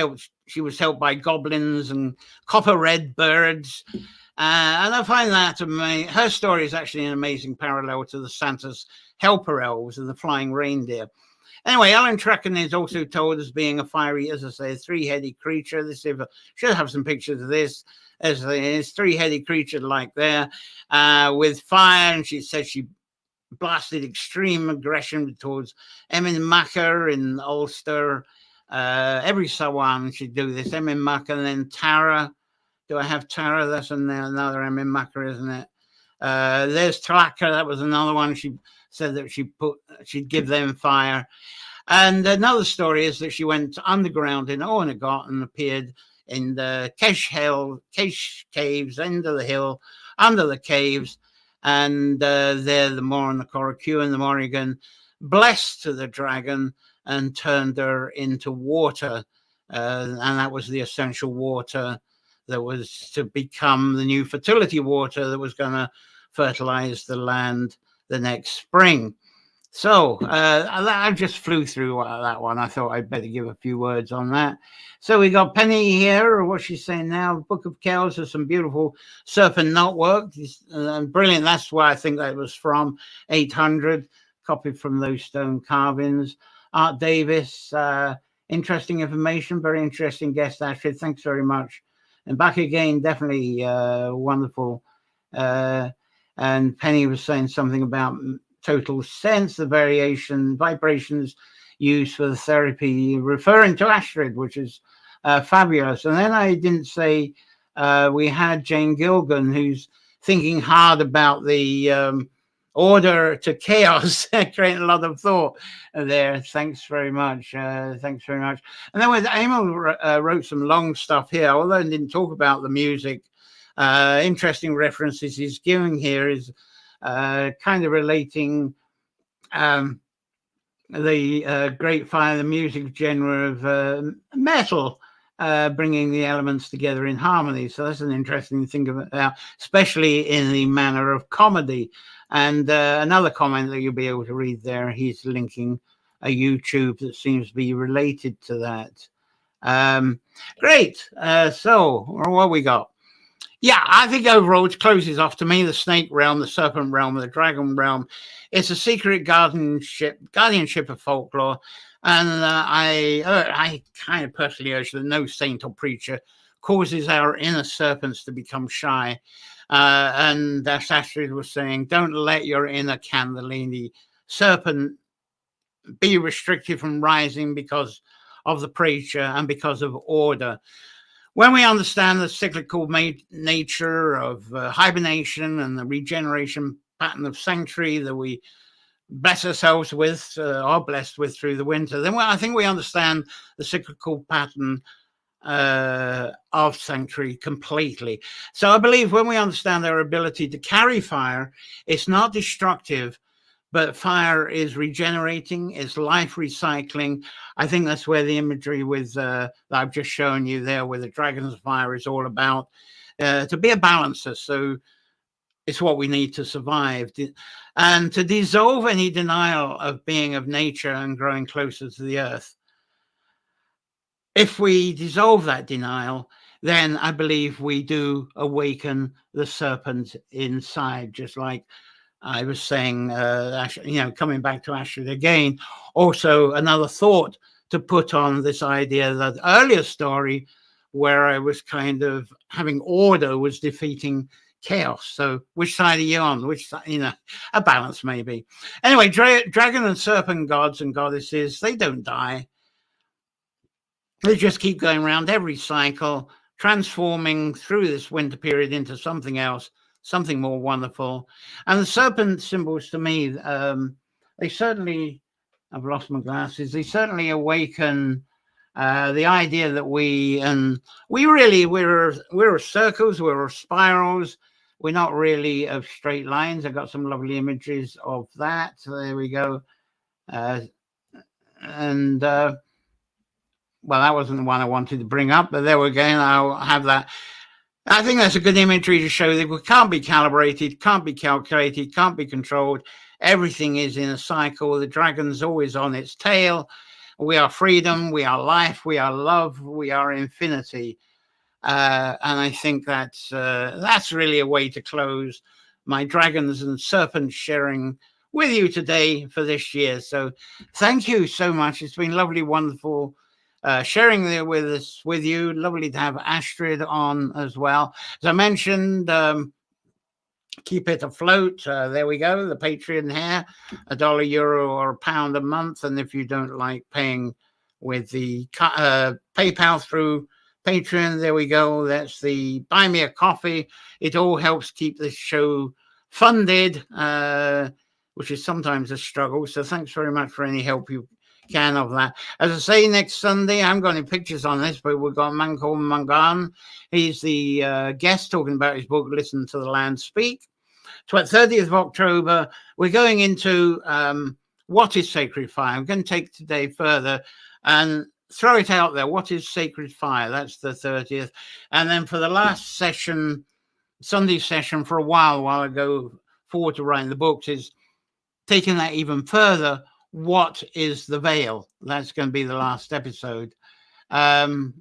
helped by goblins and copper red birds. And I find that amazing. Her story is actually an amazing parallel to the Santa's helper elves and the flying reindeer. Anyway, Ellen Trecken is also told as being a fiery, as I say, three-headed creature. This should have some pictures of this. As a three-headed creature like there, with fire, and she said she blasted extreme aggression towards Emin Macker in Ulster. Every so on she'd do this. Emin Macker, and then Tara. Do I have Tara? That's another Emin Macker, isn't it? There's Tlaka. That was another one. She said that she'd give them fire. And another story is that she went underground in Ornagot and appeared in the Kesh caves, end of the hill, under the caves. And there the Moore and the Coracue and the Morrigan blessed the dragon and turned her into water. And that was the essential water that was to become the new fertility water that was going to fertilize the land the next spring. So I just flew through that one. I thought I'd better give a few words on that. So we got Penny here, or what she's saying now. Book of Kells has some beautiful serpent knotwork. Brilliant. That's where I think that was from. 800, copied from those stone carvings. Art Davis, interesting information. Very interesting guest, Astrid. Thanks very much. And back again, definitely wonderful. And Penny was saying something about total sense, the vibrations used for the therapy, referring to Astrid, which is fabulous. And then I didn't say we had Jane Gilgan, who's thinking hard about the order to chaos, creating a lot of thought there. Thanks very much. Thanks very much. And then Emil wrote some long stuff here, although I didn't talk about the music. Interesting references he's giving here is kind of relating the Great Fire, the music genre of metal, bringing the elements together in harmony. So that's an interesting thing about, especially in the manner of comedy. And another comment that you'll be able to read there, he's linking a YouTube that seems to be related to that. Great. So what we got? Yeah, I think overall it closes off to me the snake realm, the serpent realm, the dragon realm. It's a secret guardianship of folklore. And I kind of personally urge that no saint or preacher causes our inner serpents to become shy. And as Astrid was saying, don't let your inner Kundalini serpent be restricted from rising because of the preacher and because of order. When we understand the cyclical nature of hibernation and the regeneration pattern of sanctuary that we bless ourselves with, are blessed with through the winter, then I think we understand the cyclical pattern of sanctuary completely. So I believe when we understand our ability to carry fire, it's not destructive, but fire is regenerating, it's life recycling. I think that's where the imagery with that I've just shown you there with the dragon's fire is all about, to be a balancer. So It's what we need to survive. And to dissolve any denial of being of nature and growing closer to the earth. If we dissolve that denial, then I believe we do awaken the serpent inside, just like I was saying, coming back to Astrid again. Also, another thought to put on this idea that earlier story where I was kind of having order was defeating chaos. So which side are you on? Which side, a balance maybe. Anyway, dragon and serpent gods and goddesses, they don't die. They just keep going around every cycle, transforming through this winter period into something else, something more wonderful. And the serpent symbols to me, they certainly, I've lost my glasses, they certainly awaken the idea that we're circles, we're spirals, we're not really of straight lines. I've got some lovely images of that. So there we go. Well, that wasn't the one I wanted to bring up, but there we go. I'll have that. I think that's a good imagery to show that we can't be calibrated, can't be calculated, can't be controlled. Everything is in a cycle. The dragon's always on its tail. We are freedom, we are life, we are love, we are infinity. And I think that's really a way to close my dragons and serpents sharing with you today for this year. So thank you so much. It's been lovely, wonderful sharing there with you. Lovely to have Astrid on as well. As I mentioned, keep it afloat. There we go. The Patreon here, $1, euro, or £1 a month. And if you don't like paying with the PayPal through Patreon, there we go. That's the Buy Me a Coffee. It all helps keep this show funded, which is sometimes a struggle. So thanks very much for any help you can of that. As I say, next Sunday, I haven't got any pictures on this, but we've got a man called Mangan. He's the guest talking about his book, Listen to the Land Speak. 30th of October, we're going into what is sacred fire. I'm going to take today further and throw it out there. What is sacred fire? That's the 30th. And then for the last session, Sunday session, for a while I go forward to writing the books, is taking that even further. What is the veil? That's going to be the last episode. So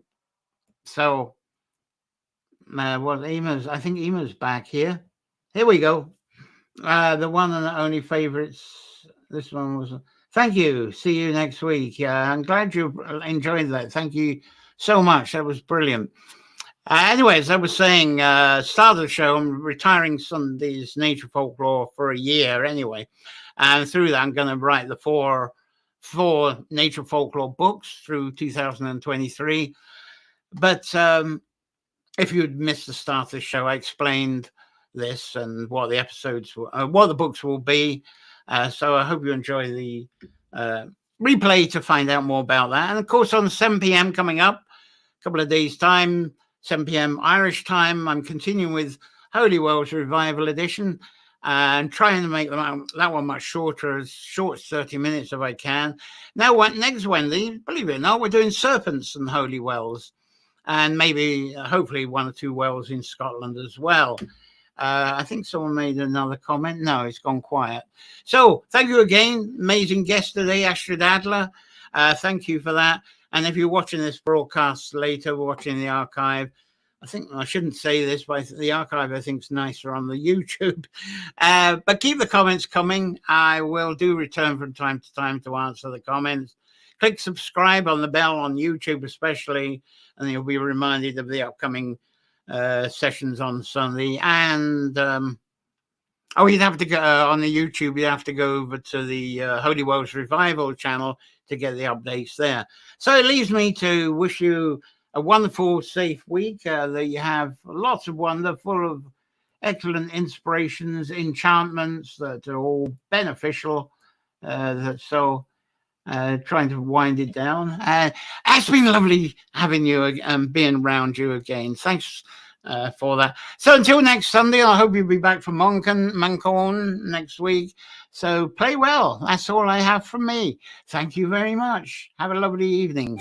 I think Ema's back here. Here we go. The one and only favorites. This one was. Thank you. See you next week. I'm glad you enjoyed that. Thank you so much. That was brilliant. Anyway, as I was saying, start of the show, I'm retiring Sunday's Nature Folklore for a year anyway. And through that, I'm going to write the four Nature Folklore books through 2023. But if you'd missed the start of the show, I explained this and what the episodes, what the books will be. So I hope you enjoy the replay to find out more about that. And of course, on 7 p.m. coming up, a couple of days' time, 7 p.m. Irish time, I'm continuing with Holy Whirl's Revival Edition and trying to make that one much shorter, as short as 30 minutes if I can. Now, next Wednesday, believe it or not, we're doing Serpents and Holy Wells, and maybe, hopefully, one or two wells in Scotland as well. I think someone made another comment. No, it's gone quiet. So thank you again. Amazing guest today, Astrid Adler. Thank you for that. And if you're watching this broadcast later, watching the archive, I think I shouldn't say this, but the archive I think is nicer on the YouTube. But keep the comments coming. I will do return from time to time to answer the comments. Click subscribe on the bell on YouTube especially, and you'll be reminded of the upcoming sessions on Sunday. And you'd have to go on the YouTube, you have to go over to the Holy Whirl's Revival channel to get the updates there. So it leaves me to wish you a wonderful, safe week, that you have lots of wonder, full of excellent inspirations, enchantments that are all beneficial. Trying to wind it down. It's been lovely having you and being around you again. Thanks for that. So until next Sunday, I hope you'll be back from Mancorn next week. So play well. That's all I have from me. Thank you very much. Have a lovely evening.